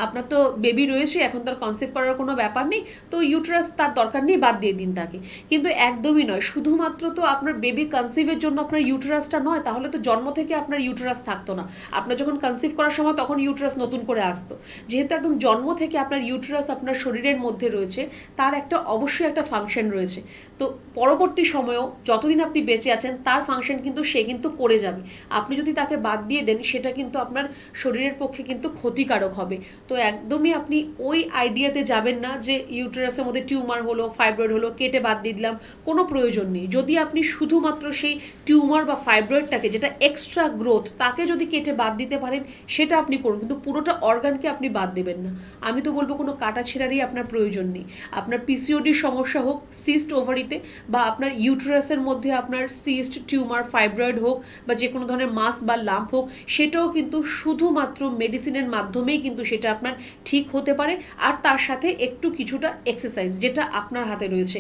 আপনার তো বেবি রয়েছে, এখন তার কনসেপ্ট করার কোনো ব্যাপার নেই, তো ইউটেরাস তার দরকার নেই, বাদ দিয়ে দিন তাকে। কিন্তু একদমই নয়, শুধুমাত্র তো আপনার বেবি কনসিভের জন্য আপনার ইউটেরাসটা নয়, তাহলে তো জন্ম থেকে আপনার ইউটেরাস থাকতো না। আপনার যখন কনসিভ করার সময় তখন ইউটেরাস নতুন করে আসতো, যেহেতু একদম জন্ম থেকে আপনার ইউটেরাস আপনার শরীরের মধ্যে রয়েছে, তার একটা অবশ্যই একটা ফাংশন রয়েছে। তো পরবর্তী সময়েও যতদিন আপনি বেঁচে আছেন তার ফাংশন কিন্তু সে কিন্তু করে যাবে। আপনি যদি তাকে বাদ দিয়ে দেন, সেটা কিন্তু আপনার শরীরের পক্ষে কিন্তু ক্ষতিকারক হবে। তো একদমই আপনি ওই আইডিয়াতে যাবেন না যে ইউটেরাসের মধ্যে টিউমার হলো, ফাইব্রয়েড হলো, কেটে বাদ দিয়ে দিলাম, কোনো প্রয়োজন নেই। যদি আপনি শুধুমাত্র সেই টিউমার বা ফাইব্রয়েডটাকে, যেটা এক্সট্রা গ্রোথ, তাকে যদি কেটে বাদ দিতে পারেন সেটা আপনি করুন, কিন্তু পুরোটা অর্গানকে আপনি বাদ দেবেন না। আমি তো বলবো কোনো কাটা ছেঁড়ারই আপনার প্রয়োজন নেই। আপনার পিসিওডির সমস্যা হোক, সিস্ট ওভারিতে, বা আপনার ইউটেরাসের মধ্যে আপনার সিস্ট, টিউমার, ফাইব্রয়েড হোক, বা যে কোনো ধরনের মাস বা লাম্প হোক, সেটাও কিন্তু শুধুমাত্র মেডিসিনের মাধ্যমেই কিন্তু সেটা আপনার ঠিক হতে পারে। আর তার সাথে একটু কিছুটা এক্সারসাইজ, যেটা আপনার হাতে রয়েছে।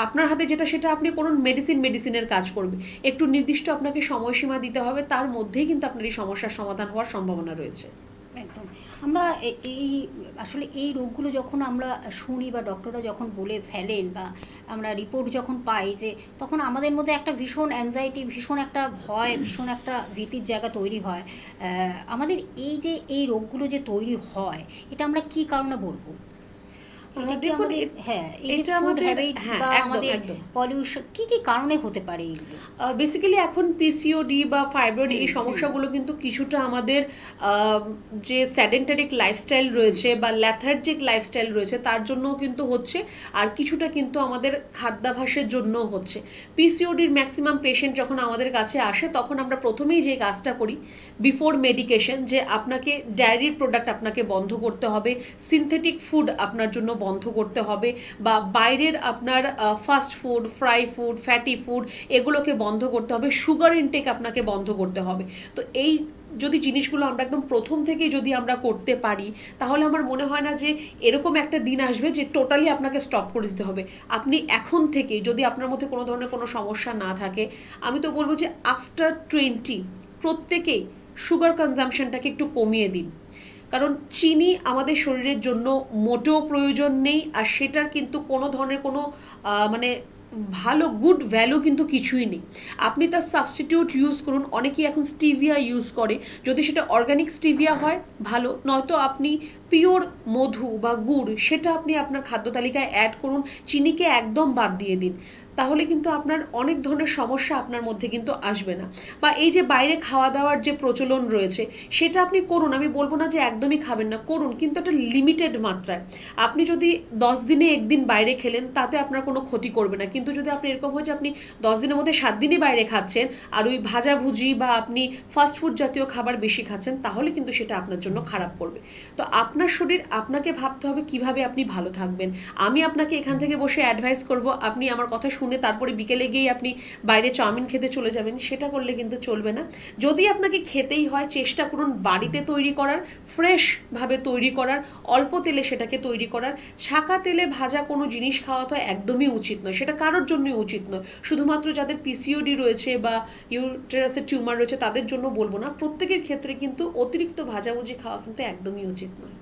আপনার হাতে যেটা সেটা আপনি করুন, মেডিসিনের কাজ করবে। একটু নির্দিষ্ট আপনাকে সময়সীমা দিতে হবে, তার মধ্যেই কিন্তু আপনার এই সমস্যার সমাধান হওয়ার সম্ভাবনা রয়েছে। একদম। আমরা এই আসলে এই রোগগুলো যখন আমরা শুনি বা ডক্টররা যখন বলে ফেলেন বা আমরা রিপোর্ট যখন পাই, যে তখন আমাদের মধ্যে একটা ভীষণ অ্যাংজাইটি, ভীষণ একটা ভয়, ভীষণ একটা ভীতির জায়গা তৈরি হয়। আমাদের এই যে এই রোগগুলো যে তৈরি হয়, এটা আমরা কি কারণে বলবো? দেখুন, এটা আমাদের পলিউশন কি কি কারণে হতে পারে এগুলো? বেসিক্যালি এখন পিসিওডি বা ফাইব্রয়েড এই সমস্যাগুলো কিন্তু কিছুটা আমাদের যে সেডেন্টারিক লাইফস্টাইল রয়েছে বা ল্যাথার্জিক লাইফস্টাইল রয়েছে তার জন্যও কিন্তু হচ্ছে, আর কিছুটা কিন্তু আমাদের খাদ্যাভ্যাসের জন্যও হচ্ছে। পিসিওডির ম্যাক্সিমাম পেশেন্ট যখন আমাদের কাছে আসে তখন আমরা প্রথমেই যে কাজটা করি বিফোর মেডিকেশন, যে আপনাকে ডায়েরির প্রোডাক্ট আপনাকে বন্ধ করতে হবে, সিনথেটিক ফুড আপনার জন্য বন্ধ করতে হবে, বা বাইরের আপনার fast food, fry food, fatty food এগুলোকে বন্ধ করতে হবে, সুগার ইনটেক আপনাকে বন্ধ করতে হবে। তো এই যদি জিনিসগুলো আমরা একদম প্রথম থেকেই যদি আমরা করতে পারি, তাহলে আমার মনে হয় না যে এরকম একটা দিন আসবে যে টোটালি আপনাকে স্টপ করে দিতে হবে। আপনি এখন থেকে যদি আপনার মধ্যে কোনো ধরনের কোনো সমস্যা না থাকে, আমি তো বলবো যে আফটার 20 প্রত্যেকেই সুগার কনজাম্পশনটাকে একটু কমিয়ে দিন। কারণ চিনি আমাদের শরীরের জন্য মোটেও প্রয়োজন নেই, আর সেটার কিন্তু কোনো ধরনের কোনো মানে ভালো গুড ভ্যালু কিন্তু কিছুই নেই। আপনি তার সাবস্টিটিউট ইউজ করুন। অনেকেই এখন স্টিভিয়া ইউজ করে, যদি সেটা অর্গানিক স্টিভিয়া হয় ভালো, নয়তো আপনি পিওর মধু বা গুড় সেটা আপনি আপনার খাদ্য তালিকায় অ্যাড করুন, চিনিকে একদম বাদ দিয়ে দিন। তাহলে কিন্তু আপনার অনেক ধরনের সমস্যা আপনার মধ্যে কিন্তু আসবে না। বা এই যে বাইরে খাওয়া দাওয়ার যে প্রচলন রয়েছে সেটা আপনি করুন, আমি বলবো না যে একদমই খাবেন না, করুন, কিন্তু একটা লিমিটেড মাত্রায়। আপনি যদি 10 দিনে একদিন বাইরে খেলেন তাতে আপনার কোনো ক্ষতি করবে না, কিন্তু যদি আপনি এরকম হয় যে আপনি 10 দিনের মধ্যে 7 দিনই বাইরে খাচ্ছেন আর ওই ভাজাভুজি বা আপনি ফাস্ট ফুড জাতীয় খাবার বেশি খাচ্ছেন, তাহলে কিন্তু সেটা আপনার জন্য খারাপ করবে। তো আপনার শরীর, আপনাকে ভাবতে হবে কিভাবে আপনি ভালো থাকবেন। আমি আপনাকে এখান থেকে বসে অ্যাডভাইস করব, আপনি আমার কথা শুনে তারপরে বিকেলে গিয়ে আপনি বাইরে চাউমিন খেতে চলে যাবেন, সেটা করলে কিন্তু চলবে না। যদি আপনাকে খেতেই হয়, চেষ্টা করুন বাড়িতে তৈরি করার, ফ্রেশভাবে তৈরি করার, অল্প তেলে সেটাকে তৈরি করার। ছাকা তেলে ভাজা কোনো জিনিস খাওয়া তো একদমই উচিত নয়, সেটা কারোর জন্যই উচিত নয়। শুধুমাত্র যাদের পিসিওডি রয়েছে বা ইউটেরাসের টিউমার রয়েছে তাদের জন্য বলবো না, প্রত্যেকের ক্ষেত্রে কিন্তু অতিরিক্ত ভাজাভুজি খাওয়া কিন্তু একদমই উচিত নয়।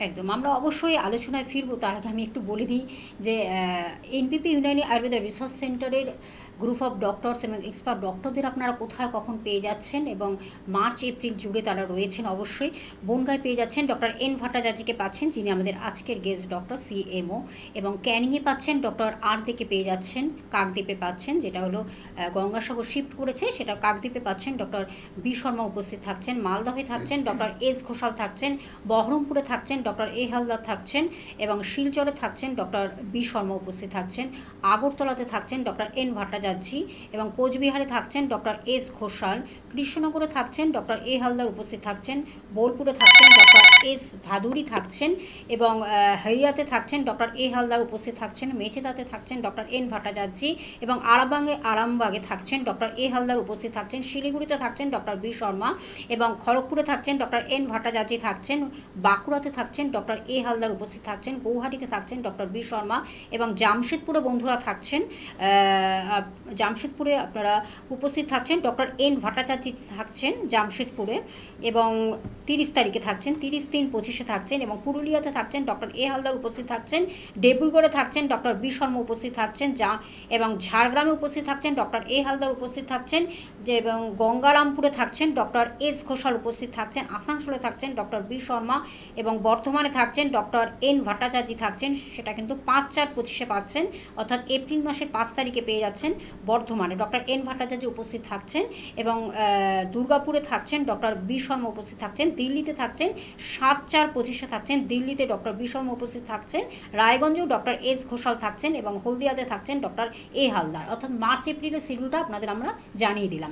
একদম। আমরা অবশ্যই আলোচনায় ফিরবো, তার আগে আমি একটু বলে দিই যে এনপিপি ইউনানি আয়ুর্বেদা রিসার্চ সেন্টারের গ্রুপ অফ ডক্টরস এবং এক্সপার্ট ডক্টরদের আপনারা কোথায় কখন পেয়ে যাচ্ছেন, এবং মার্চ এপ্রিল জুড়ে তারা রয়েছেন। অবশ্যই বনগাঁয় পেয়ে যাচ্ছেন ডক্টর এন ভট্টাচার্যকে পাচ্ছেন, যিনি আমাদের আজকের গেস্ট ডক্টর সিএমও, এবং ক্যানিংয়ে পাচ্ছেন ডক্টর আর দেকে পেয়ে যাচ্ছেন, কাকদ্বীপে পাচ্ছেন, যেটা হলো গঙ্গাসাগর শিফট করেছে সেটা কাকদ্বীপে পাচ্ছেন ডক্টর বি শর্মা উপস্থিত থাকছেন, মালদহে থাকছেন ডক্টর এস ঘোষাল থাকছেন, বহরমপুরে থাকছেন ডক্টর এ হালদার থাকছেন, এবং শিলচরে থাকছেন ডক্টর বি শর্মা উপস্থিত থাকছেন, আগরতলাতে থাকছেন ডক্টর এন ভট্টাচার্য, এবং কোচবিহারে থাকছেন ডক্টর এস ঘোষাল, কৃষ্ণনগরে থাকছেন ডক্টর এ হালদার উপস্থিত থাকছেন, বোলপুরে থাকছেন ডক্টর এস ভাদুরী থাকছেন, এবং হরিয়াতে থাকছেন ডক্টর এ হালদার উপস্থিত থাকছেন, মেচেদাতে থাকছেন ডক্টর এন ভট্টাচার্য, এবং আরামবাগে থাকছেন ডক্টর এ হালদার উপস্থিত থাকছেন, শিলিগুড়িতে থাকছেন ডক্টর বি শর্মা, এবং খড়গপুরে থাকছেন ডক্টর এন ভট্টাচার্য থাকছেন, বাঁকুড়াতে থাকছেন ডক্টর এ হালদার উপস্থিত থাকছেন, গৌহাটিতে থাকছেন ডক্টর বি শর্মা, এবং জামশেদপুরে বন্ধুরা থাকছেন, জামশেদপুরে আপনারা উপস্থিত থাকছেন ডক্টর এন ভট্টাচার্য থাকছেন জামশেদপুরে, এবং 30 তারিখে থাকছেন, 30/3/25 থাকছেন, এবং পুরুলিয়াতে থাকছেন ডক্টর এ হালদার উপস্থিত থাকছেন, ডেবুরগড়ে থাকছেন ডক্টর বি শর্মা উপস্থিত থাকছেন, এবং ঝাড়গ্রামে উপস্থিত থাকছেন ডক্টর এ হালদার উপস্থিত থাকছেন, এবং গঙ্গারামপুরে থাকছেন ডক্টর এস ঘোষাল উপস্থিত থাকছেন, আসানসোলে থাকছেন ডক্টর বি শর্মা, এবং বর্ধমানে থাকছেন ডক্টর এন ভট্টাচার্য থাকছেন, সেটা কিন্তু 5/4/25 পাচ্ছেন, অর্থাৎ এপ্রিল মাসের 5 তারিখে পেয়ে যাচ্ছেন বর্ধমানে ডক্টর এন ভট্টাচার্য উপস্থিত থাকছেন, এবং দুর্গাপুরে থাকছেন ডক্টর বি শর্মা উপস্থিত থাকছেন, দিল্লিতে থাকছেন 7/4/25 থাকছেন, দিল্লিতে ডক্টর বি শর্মা উপস্থিত থাকছেন, রায়গঞ্জেও ডক্টর এস ঘোষাল থাকছেন, এবং হলদিয়াতে থাকছেন ডক্টর এ হালদার। অর্থাৎ মার্চ এপ্রিলের শিডিউলটা আপনাদের আমরা জানিয়ে দিলাম।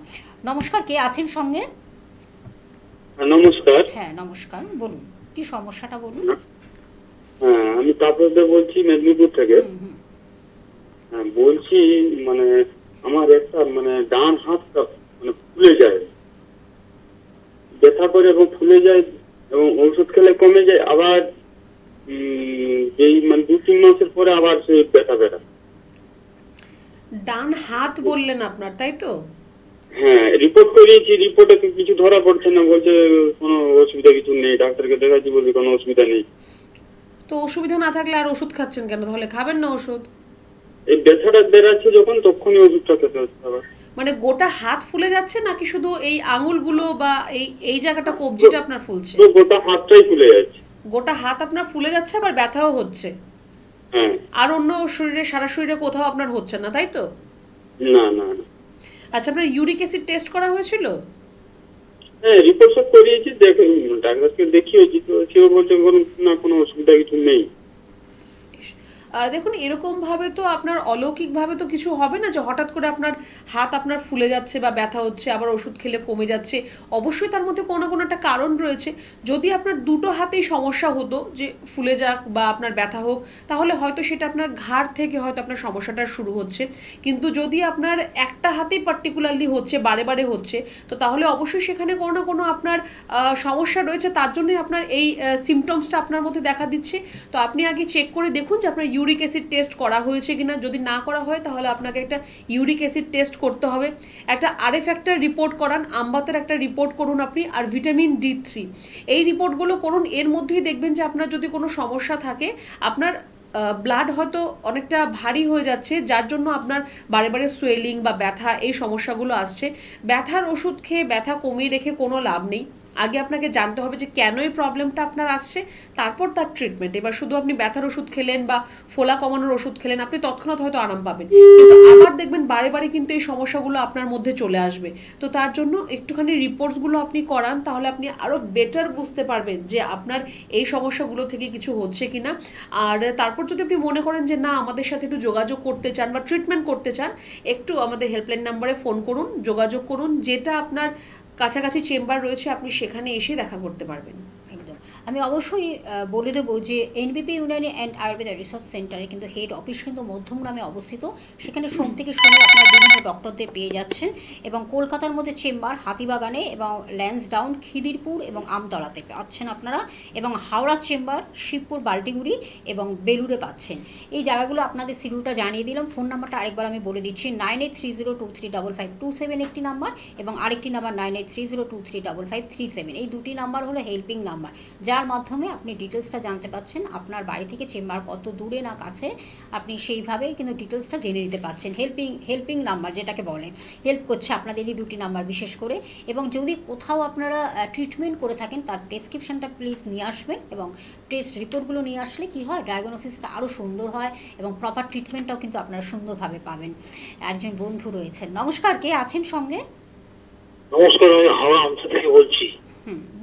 নমস্কার, কে আছেন সঙ্গে? নমস্কার। হ্যাঁ নমস্কার, বলুন কি সমস্যাটা বলুন। হ্যাঁ, আমি তাপস দেব বলছি মেদিনীপুর থেকে। বলছি মানে আমার একটা মানে ডান হাতটা মানে ফুলে যায়, ব্যথা করে এবং ফুলে যায়, এবং ওষুধ খেলে কমে যায়, আবার যেই মানে 2-3 মাসের পরে আবার সেই ব্যথা বেড়া। ডান হাত বললেন আপনার, তাই তো? হ্যাঁ, রিপোর্ট করিয়েছি, রিপোর্টে কিছু ধরা পড়ছে না, বলছে কোনো অসুবিধা কিছু নেই, ডাক্তারকে দেখাচ্ছি বলছে কোনো অসুবিধা নেই। তো অসুবিধা না থাকলে আর ওষুধ খাচ্ছেন কেন? তাহলে খাবেন না ওষুধ। এই ব্যথাটা বেড়াচ্ছে যখন, তখনই ওষুধটা খেতে হচ্ছে আবার। মানে গোটা হাত ফুলে যাচ্ছে নাকি শুধু এই আঙুলগুলো বা এই জায়গাটা কবজিটা আপনার ফুলছে? গোটা হাতটাই ফুলে যাচ্ছে। গোটা হাত আপনার ফুলে যাচ্ছে, আবার ব্যথাও হচ্ছে। হ্যাঁ। আর অন্য শরীরে, সারা শরীরে কোথাও আপনার হচ্ছে না, তাই তো? না না না। আচ্ছা, আপনার ইউরিক অ্যাসিড টেস্ট করা হয়েছিল? হ্যাঁ, রিপোর্ট সব করিয়েছি, ডাক্তারকে দেখিয়েছি, তো সেও বলছে না কোনো অসুবিধা কিছু নেই। দেখুন, এরকম ভাবে তো আপনার অলৌকিক ভাবে তো কিছু হবে না যে হঠাৎ করে আপনার হাত আপনার ফুলে যাচ্ছে বা ব্যথা হচ্ছে, আবার ওষুধ খেলে কমে যাচ্ছে। অবশ্যই তার মধ্যে কোনো না কোনো একটা কারণ রয়েছে। যদি আপনার দুটো হাতেই সমস্যা হতো, যে ফুলে যাক বা আপনার ব্যথা হোক, তাহলে হয়তো সেটা আপনার ঘাড় থেকে হয়তো আপনার সমস্যাটা শুরু হচ্ছে। কিন্তু যদি আপনার একটা হাতেই পার্টিকুলারলি হচ্ছে, বারে বারে হচ্ছে, তো তাহলে অবশ্যই সেখানে কোনো না কোনো আপনার সমস্যা রয়েছে, তার জন্যই আপনার এই সিমটমসটা আপনার মধ্যে দেখা দিচ্ছে। তো আপনি আগে চেক করে দেখুন যে আপনার ইউরিক অ্যাসিড টেস্ট করা হয়েছে কিনা। যদি না করা হয় তাহলে আপনাকে একটা ইউরিক অ্যাসিড টেস্ট করতে হবে। একটা আরএফ একটা রিপোর্ট করান, আমবাতের একটা রিপোর্ট করুন আপনি, আর ভিটামিন D3 এই রিপোর্টগুলো করুন। এর মধ্যেই দেখবেন যে আপনার যদি কোনো সমস্যা থাকে, আপনার ব্লাড হয়তো অনেকটা ভারী হয়ে যাচ্ছে, যার জন্য আপনার বারে বারে সোয়েলিং বা ব্যথা এই সমস্যাগুলো আসছে। ব্যথার ওষুধ খেয়ে ব্যথা কমিয়ে রেখে কোনো লাভ নেই। আগে আপনাকে জানতে হবে যে কেন এই প্রবলেমটা আপনার আসছে, তারপর তার ট্রিটমেন্ট। এবার শুধু আপনি ব্যথার ওষুধ খেলেন বা ফোলা কমানোর ওষুধ খেলেন, আপনি তৎক্ষণাৎ হয়তো আরাম পাবেন, কিন্তু আবার দেখবেন বারে বারে কিন্তু এই সমস্যাগুলো আপনার মধ্যে চলে আসবে। তো তার জন্য একটুখানি রিপোর্টসগুলো আপনি করান, তাহলে আপনি আরও বেটার বুঝতে পারবেন যে আপনার এই সমস্যাগুলো থেকে কিছু হচ্ছে কিনা। আর তারপর যদি আপনি মনে করেন যে না, আমাদের সাথে একটু যোগাযোগ করতে চান বা ট্রিটমেন্ট করতে চান, একটু আমাদের হেল্পলাইন নাম্বারে ফোন করুন, যোগাযোগ করুন। যেটা আপনার কাছাকাছি চেম্বার রয়েছে, আপনি সেখানে এসে দেখা করতে পারবেন। একদম। আমি অবশ্যই বলে দেবো যে এনবিপি ইউনানি অ্যান্ড আয়ুর্বেদা রিসার্চ সেন্টারে কিন্তু হেড অফিস কিন্তু মধ্যমগ্রামে অবস্থিত। সেখানে সোম থেকে শনি আপনারা বিভিন্ন ডক্টরদের পেয়ে যাচ্ছেন, এবং কলকাতার মধ্যে চেম্বার হাতিবাগানে এবং ল্যান্সডাউন, খিদিরপুর এবং আমতলাতে পাচ্ছেন আপনারা, এবং হাওড়া চেম্বার শিবপুর, বাল্টিগুড়ি এবং বেলুড়ে পাচ্ছেন। এই জায়গাগুলো আপনাদের শিডিউলটা জানিয়ে দিলাম। ফোন নাম্বারটা আরেকবার আমি বলে দিচ্ছি, 9830235527 একটি নাম্বার, এবং আরেকটি নাম্বার 9830235537। এই দুটি নাম্বার হলো হেল্পিং নাম্বার, যার মাধ্যমে আপনি ডিটেলসটা জানতে পাচ্ছেন। আপনার বাড়ি থেকে চেম্বার কত দূরে না কাছে, আপনি সেইভাবেই কিন্তু ডিটেলসটা জেনে নিতে পাচ্ছেন। হেল্পিং নাম্বার যেটাকে বলে, হেল্প করছে আপনাদের এই দুটি নাম্বার বিশেষ করে। এবং যদি কোথাও আপনারা ট্রিটমেন্ট করে থাকেন, তার প্রেসক্রিপশনটা প্লিজ নিয়ে আসবেন, এবং টেস্ট রিপোর্টগুলো নিয়ে আসলে কি হয়, ডায়াগনোসিসটা আরও সুন্দর হয় এবং প্রপার ট্রিটমেন্টটাও কিন্তু আপনারা সুন্দরভাবে পাবেন। একজন বন্ধু রয়েছেন, নমস্কার, কে আছেন সঙ্গে? নমস্কার, আমি হাওড়া আমসা থেকে বলছি।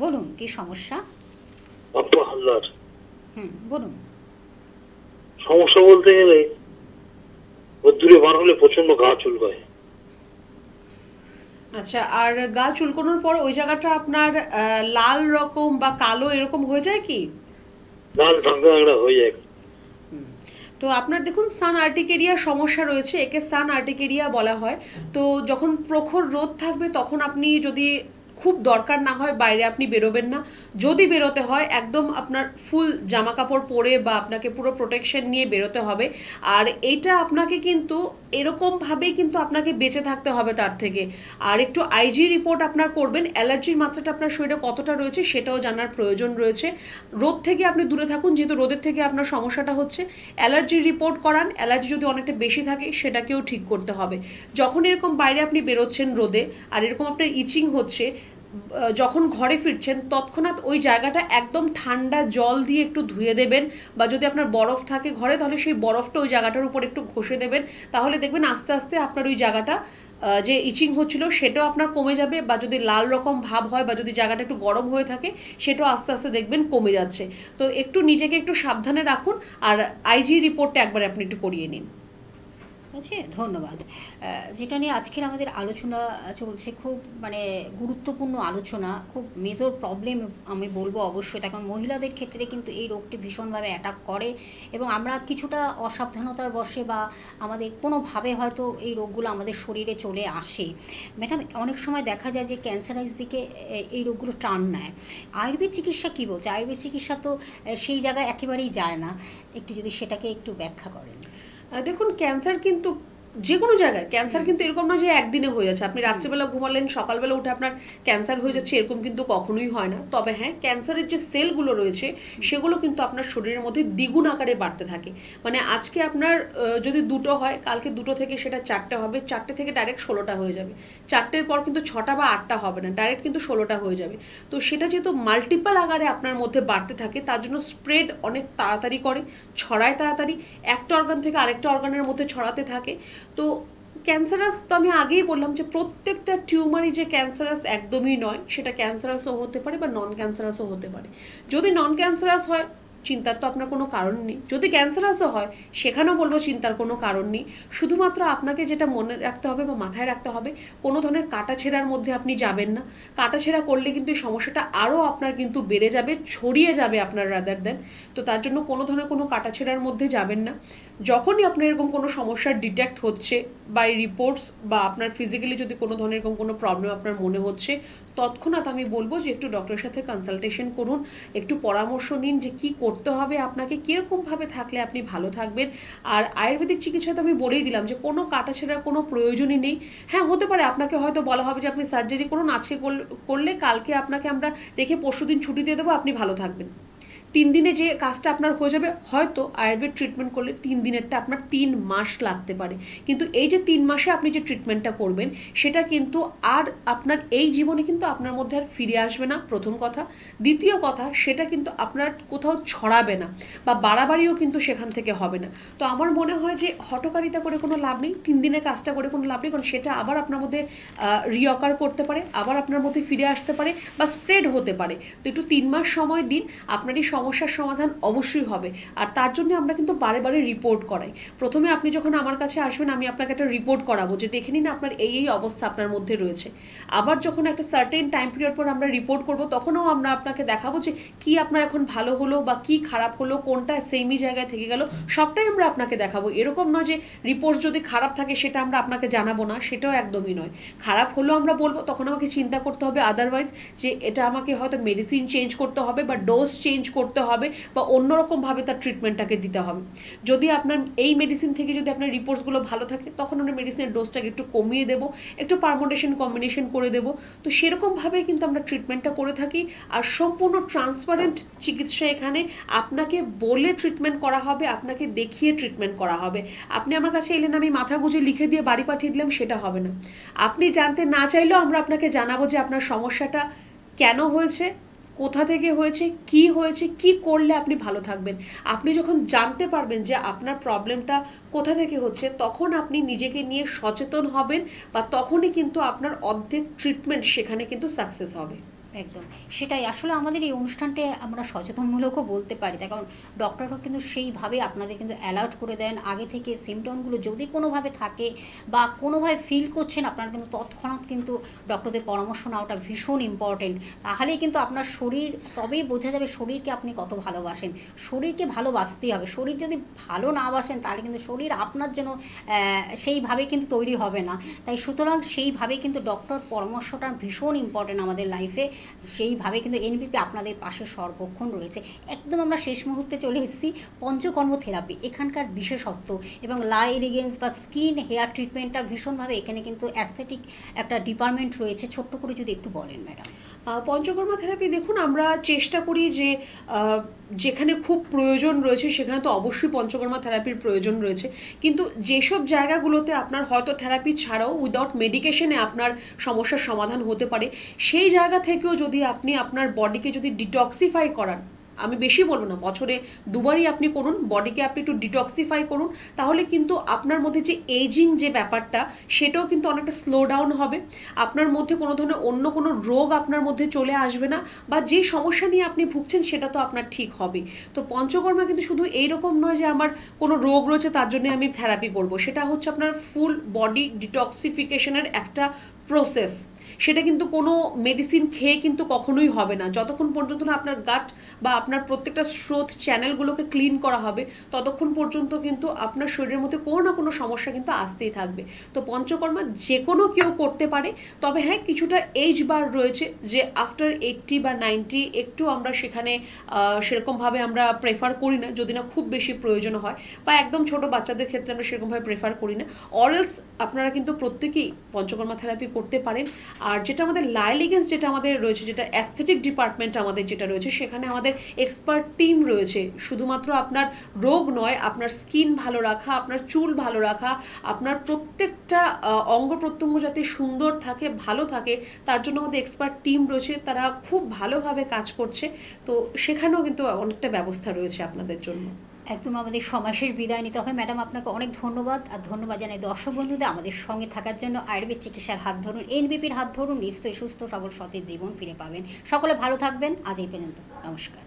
বলুন, কি সমস্যা? বাপ্পা হালদার। বলুন। সমস্যা বলতে গেলে দূরে বার হলে প্রচন্ড গা চুলকায়। আচ্ছা, আর গা চুলকানোর পর ওই জায়গাটা আপনার লাল রকম বা কালো এরকম হয়ে যায় কি? লাল ঢাকা হয়ে যায়। তো আপনার দেখুন সান আর্টিকেরিয়া সমস্যা রয়েছে, একে সান আর্টিকেরিয়া বলা হয়। তো যখন প্রখর রোদ থাকবে, তখন আপনি যদি খুব দরকার না হয় বাইরে আপনি বেরোবেন না। যদি বেরোতে হয়, একদম আপনার ফুল জামা কাপড় পরে বা আপনাকে পুরো প্রোটেকশন নিয়ে বেরোতে হবে। আর এইটা আপনাকে কিন্তু এরকমভাবেই কিন্তু আপনাকে বেঁচে থাকতে হবে তার থেকে। আর একটু আইজি রিপোর্ট আপনার করবেন, অ্যালার্জির মাত্রাটা আপনার শরীরে কতটা রয়েছে সেটাও জানার প্রয়োজন রয়েছে। রোদ থেকে আপনি দূরে থাকুন, যেহেতু রোদের থেকে আপনার সমস্যাটা হচ্ছে। অ্যালার্জির রিপোর্ট করান, অ্যালার্জি যদি অনেকটা বেশি থাকে সেটাকেও ঠিক করতে হবে। যখন এরকম বাইরে আপনি বেরোচ্ছেন রোদে, আর এরকম আপনার ইচিং হচ্ছে, যখন ঘরে ফিরছেন তৎক্ষণাৎ ওই জায়গাটা একদম ঠান্ডা জল দিয়ে একটু ধুয়ে দেবেন, বা যদি আপনার বরফ থাকে ঘরে, তাহলে সেই বরফটা ওই জায়গাটার উপর একটু ঘষে দেবেন। তাহলে দেখবেন আস্তে আস্তে আপনার ওই জায়গাটা যে ইচিং হচ্ছিল সেটাও আপনার কমে যাবে, বা যদি লাল রকম ভাব হয় বা যদি জায়গাটা একটু গরম হয়ে থাকে, সেটাও আস্তে আস্তে দেখবেন কমে যাচ্ছে। তো একটু নিজেকে একটু সাবধানে রাখুন, আর আইজি রিপোর্টটা একবার আপনি একটু করিয়ে নিন। আছে, ধন্যবাদ। যেটা নিয়ে আজকের আমাদের আলোচনা চলছে, খুব মানে গুরুত্বপূর্ণ আলোচনা, খুব মেজর প্রবলেম আমি বলবো অবশ্যই। এখন মহিলাদের ক্ষেত্রে কিন্তু এই রোগটি ভীষণভাবে অ্যাটাক করে, এবং আমরা কিছুটা অসাবধানতার বশে বা আমাদের কোনোভাবে হয়তো এই রোগগুলো আমাদের শরীরে চলে আসে। ম্যাডাম, অনেক সময় দেখা যায় যে ক্যান্সারাইজ দিকে এই রোগগুলো টান নেয়। আয়ুর্বেদ চিকিৎসা কী বলছে? আয়ুর্বেদ চিকিৎসা তো সেই জায়গায় একেবারেই যায় না, একটু যদি সেটাকে একটু ব্যাখ্যা করেন। দেখুন, ক্যান্সার কিন্তু যে কোনো জায়গায় ক্যান্সার কিন্তু এরকম না যে একদিনে হয়ে যাচ্ছে, আপনি রাত্রেবেলা ঘুমালেন সকালবেলা উঠে আপনার ক্যান্সার হয়ে যাচ্ছে, এরকম কিন্তু কখনোই হয় না। তবে হ্যাঁ, ক্যান্সারের যে সেলগুলো রয়েছে সেগুলো কিন্তু আপনার শরীরের মধ্যে দ্বিগুণ আকারে বাড়তে থাকে। মানে আজকে আপনার যদি 2টো হয়, কালকে 2টো থেকে সেটা 4টে হবে, 4টে থেকে ডাইরেক্ট 16টা হয়ে যাবে, 4টের পর কিন্তু 6টা বা 8টা হবে না, ডাইরেক্ট কিন্তু 16টা হয়ে যাবে। তো সেটা যেহেতু মাল্টিপল আকারে আপনার মধ্যে বাড়তে থাকে, তার জন্য স্প্রেড অনেক তাড়াতাড়ি করে, ছড়ায় তাড়াতাড়ি, একটা অর্গান থেকে আরেকটা অর্গানের মধ্যে ছড়াতে থাকে। তো ক্যান্সারাস তো আমি আগেই বললাম যে প্রত্যেকটা টিউমারই যে ক্যান্সারাস একদমই নয়, সেটা ক্যান্সারাসও হতে পারে বা নন ক্যান্সারাসও হতে পারে। যদি নন ক্যান্সারাস হয় চিন্তার তো আপনার কোনো কারণ নেই, যদি ক্যান্সারাসও হয় সেখানেও বলবো চিন্তার কোনো কারণ নেই। শুধুমাত্র আপনাকে যেটা মনে রাখতে হবে বা মাথায় রাখতে হবে, কোনো ধরনের কাটাছেঁড়ার মধ্যে আপনি যাবেন না। কাটাছেঁড়া করলে কিন্তু এই সমস্যাটা আরও আপনার কিন্তু বেড়ে যাবে, ছড়িয়ে যাবে আপনার রাদার দেন। তো তার জন্য কোনো ধরনের কোনো কাটাছেঁড়ার মধ্যে যাবেন না। যখনই আপনার এরকম কোনো সমস্যার ডিটেক্ট হচ্ছে বাই রিপোর্টস বা আপনার ফিজিক্যালি যদি কোনো ধরনের এরকম কোনো প্রবলেম আপনার মনে হচ্ছে, তৎক্ষণাৎ আমি বলবো যে একটু ডক্টরের সাথে কনসালটেশন করুন, একটু পরামর্শ নিন যে কী করতে হবে আপনাকে, কীরকমভাবে থাকলে আপনি ভালো থাকবেন। আর আয়ুর্বেদিক চিকিৎসা তো আমি বলেই দিলাম যে কোনো কাটাছেঁড়ার কোনো প্রয়োজনই নেই। হ্যাঁ, হতে পারে আপনাকে হয়তো বলা হবে যে আপনি সার্জারি করুন, আজকে করলে কালকে আপনাকে আমরা রেখে পরশুদিন ছুটি দিয়ে দেবো, আপনি ভালো থাকবেন। 3 দিনে যে কাজটা আপনার হয়ে যাবে, হয়তো আয়ুর্বেদ ট্রিটমেন্ট করলে 3 দিনেরটা আপনার 3 মাস লাগতে পারে। কিন্তু এই যে 3 মাসে আপনি যে ট্রিটমেন্টটা করবেন, সেটা কিন্তু আর আপনার এই জীবনে কিন্তু আপনার মধ্যে আর ফিরে আসবে না, প্রথম কথা। দ্বিতীয় কথা, সেটা কিন্তু আপনার কোথাও ছড়াবে না বা বাড়াবাড়িও কিন্তু সেখান থেকে হবে না। তো আমার মনে হয় যে হঠকারিতা করে কোনো লাভ নেই, 3 দিনের কাজটা করে কোনো লাভ নেই, কারণ সেটা আবার আপনার মধ্যে রিঅকার করতে পারে, আবার আপনার মধ্যে ফিরে আসতে পারে বা স্প্রেড হতে পারে। তো একটু 3 মাস সময় দিন, আপনার এই সমস্যার সমাধান অবশ্যই হবে। আর তার জন্য আমরা কিন্তু বারে বারে রিপোর্ট করাই। প্রথমে আপনি যখন আমার কাছে আসবেন, আমি আপনাকে একটা রিপোর্ট করাবো যে দেখে নিন আপনার এই অবস্থা আপনার মধ্যে রয়েছে। আবার যখন একটা সার্টেন টাইম পিরিয়ড পর আমরা রিপোর্ট করব, তখনও আমরা আপনাকে দেখাবো যে কি আপনার এখন ভালো হলো বা কি খারাপ হলো, কোনটা সেমই জায়গায় থেকে গেল, সবটাই আমরা আপনাকে দেখাবো। এরকম নয় যে রিপোর্ট যদি খারাপ থাকে সেটা আমরা আপনাকে জানাবো না, সেটাও একদমই নয়। খারাপ হলেও আমরা বলবো, তখন আমাকে চিন্তা করতে হবে আদারওয়াইজ যে এটা আমাকে হয়তো মেডিসিন চেঞ্জ করতে হবে বা ডোজ চেঞ্জ করতে হবে বা অন্যরকমভাবে তার ট্রিটমেন্টটাকে দিতে হবে। যদি আপনার এই মেডিসিন থেকে যদি আপনার রিপোর্টসগুলো ভালো থাকে, তখন আমরা মেডিসিনের ডোজটাকে একটু কমিয়ে দেবো, একটু পারমোটেশন কম্বিনেশন করে দেবো। তো সেরকমভাবে কিন্তু আমরা ট্রিটমেন্টটা করে থাকি। আর সম্পূর্ণ ট্রান্সপারেন্ট চিকিৎসা এখানে, আপনাকে বলে ট্রিটমেন্ট করা হবে, আপনাকে দেখিয়ে ট্রিটমেন্ট করা হবে। আপনি আমার কাছে এলেন, আমি মাথা গুঁজে লিখে দিয়ে বাড়ি পাঠিয়ে দিলাম, সেটা হবে না। আপনি জানতে না চাইলেও আমরা আপনাকে জানাবো যে আপনার সমস্যাটা কেন হয়েছে, কোথা থেকে হয়েছে, কি করলে আপনি ভালো থাকবেন। আপনি যখন জানতে পারবেন যে আপনার প্রবলেমটা কোথা থেকে হচ্ছে, তখন আপনি নিজেকে নিয়ে সচেতন হবেন বা তখনই কিন্তু আপনার অর্ধেক ট্রিটমেন্ট সেখানে কিন্তু সাকসেস হবে। একদম সেটাই। আসলে আমাদের এই অনুষ্ঠানটা আমরা সচেতনমূলকও বলতে পারি, তার কারণ ডক্টররা কিন্তু সেইভাবে আপনাদের কিন্তু অ্যালার্ট করে দেন আগে থেকে। সিমটমগুলো যদি কোনোভাবে থাকে বা কোনোভাবে ফিল করছেন, আপনারা কিন্তু তৎক্ষণাৎ কিন্তু ডক্টরদের পরামর্শ নেওয়াটা ভীষণ ইম্পর্টেন্ট। তাহলেই কিন্তু আপনার শরীর, তবেই বোঝা যাবে শরীরকে আপনি কত ভালোবাসেন। শরীরকে ভালোবাসতেই হবে। শরীর যদি ভালো না বাসেন, তাহলে কিন্তু শরীর আপনার জন্য সেইভাবে কিন্তু তৈরি হবে না। তাই সুতরাং সেইভাবে কিন্তু ডক্টর পরামর্শটা ভীষণ ইম্পর্টেন্ট আমাদের লাইফে। সেইভাবে কিন্তু এনপিপি আপনাদের পাশে সর্বক্ষণ রয়েছে। একদম আমরা শেষ মুহূর্তে চলে এসেছি। পঞ্চকর্ম থেরাপি এখানকার বিশেষত্ব এবং লা এলিগেন্স বা স্কিন হেয়ার ট্রিটমেন্টটা ভীষণভাবে এখানে কিন্তু অ্যাস্থেটিক একটা ডিপার্টমেন্ট রয়েছে। ছোট্ট করে যদি একটু বলেন ম্যাডাম। পঞ্চকর্ম থেরাপি দেখুন, আমরা চেষ্টা করি যে যেখানে খুব প্রয়োজন রয়েছে সেখানে তো অবশ্যই পঞ্চকর্মা থেরাপির প্রয়োজন রয়েছে, কিন্তু যেসব জায়গাগুলোতে আপনার হয়তো থেরাপি ছাড়াও উইদাউট মেডিকেশনে আপনার সমস্যার সমাধান হতে পারে, সেই জায়গা থেকেও যদি আপনি আপনার বডিকে যদি ডিটক্সিফাই করান, আমি বেশি বলবো না, বছরে 2বারই আপনি করুন, বডিকে আপনি একটু ডিটক্সিফাই করুন, তাহলে কিন্তু আপনার মধ্যে যে এজিং যে ব্যাপারটা, সেটাও কিন্তু অনেকটা স্লো ডাউন হবে। আপনার মধ্যে কোনো ধরনের অন্য কোনো রোগ আপনার মধ্যে চলে আসবে না, বা যে সমস্যা নিয়ে আপনি ভুগছেন সেটা তো আপনার ঠিক হবে। তো পঞ্চকর্মা কিন্তু শুধু এইরকম নয় যে আমার কোনো রোগ রয়েছে তার জন্য আমি থেরাপি করব, সেটা হচ্ছে আপনার ফুল বডি ডিটক্সিফিকেশনের একটা প্রসেস। সেটা কিন্তু কোনো মেডিসিন খেয়ে কিন্তু কখনোই হবে না। যতক্ষণ পর্যন্ত না আপনার গাট বা আপনার প্রত্যেকটা স্রোত চ্যানেলগুলোকে ক্লিন করা হবে ততক্ষণ পর্যন্ত কিন্তু আপনার শরীরের মধ্যে কোনো না কোনো সমস্যা কিন্তু আসতেই থাকবে। তো পঞ্চকর্মা যে কোনো কেউ করতে পারে, তবে হ্যাঁ কিছুটা এজ বার রয়েছে যে আফটার 80 বা 90 একটু আমরা সেখানে সেরকমভাবে আমরা প্রেফার করি না, যদি না খুব বেশি প্রয়োজন হয়, বা একদম ছোট বাচ্চাদের ক্ষেত্রে আমরা সেরকমভাবে প্রেফার করি না। অরেলস আপনারা কিন্তু প্রত্যেকেই পঞ্চকর্মা থেরাপি করতে পারেন। আর যেটা আমাদের লাইলিগেন্স যেটা আমাদের রয়েছে, যেটা অ্যাস্থেটিক ডিপার্টমেন্ট আমাদের যেটা রয়েছে, সেখানে আমাদের এক্সপার্ট টিম রয়েছে। শুধুমাত্র আপনার রোগ নয়, আপনার স্কিন ভালো রাখা, আপনার চুল ভালো রাখা, আপনার প্রত্যেকটা অঙ্গ প্রত্যঙ্গ যাতে সুন্দর থাকে, ভালো থাকে, তার জন্য আমাদের এক্সপার্ট টিম রয়েছে, তারা খুব ভালোভাবে কাজ করছে। তো সেখানেও কিন্তু অনেকটা ব্যবস্থা রয়েছে আপনাদের জন্য। একদম আমাদের সময় শেষ, বিদায় নিতে হবে। ম্যাডাম আপনাকে অনেক ধন্যবাদ, আর ধন্যবাদ জানাই দর্শক বন্ধুদের আমাদের সঙ্গে থাকার জন্য। আয়ুর্বেদ চিকিৎসার হাত ধরুন, এনবিপির হাত ধরুন, নিশ্চয়ই সুস্থ সবল সতেজ জীবন ফিরে পাবেন। সকলে ভালো থাকবেন। আজ এই পর্যন্ত, নমস্কার।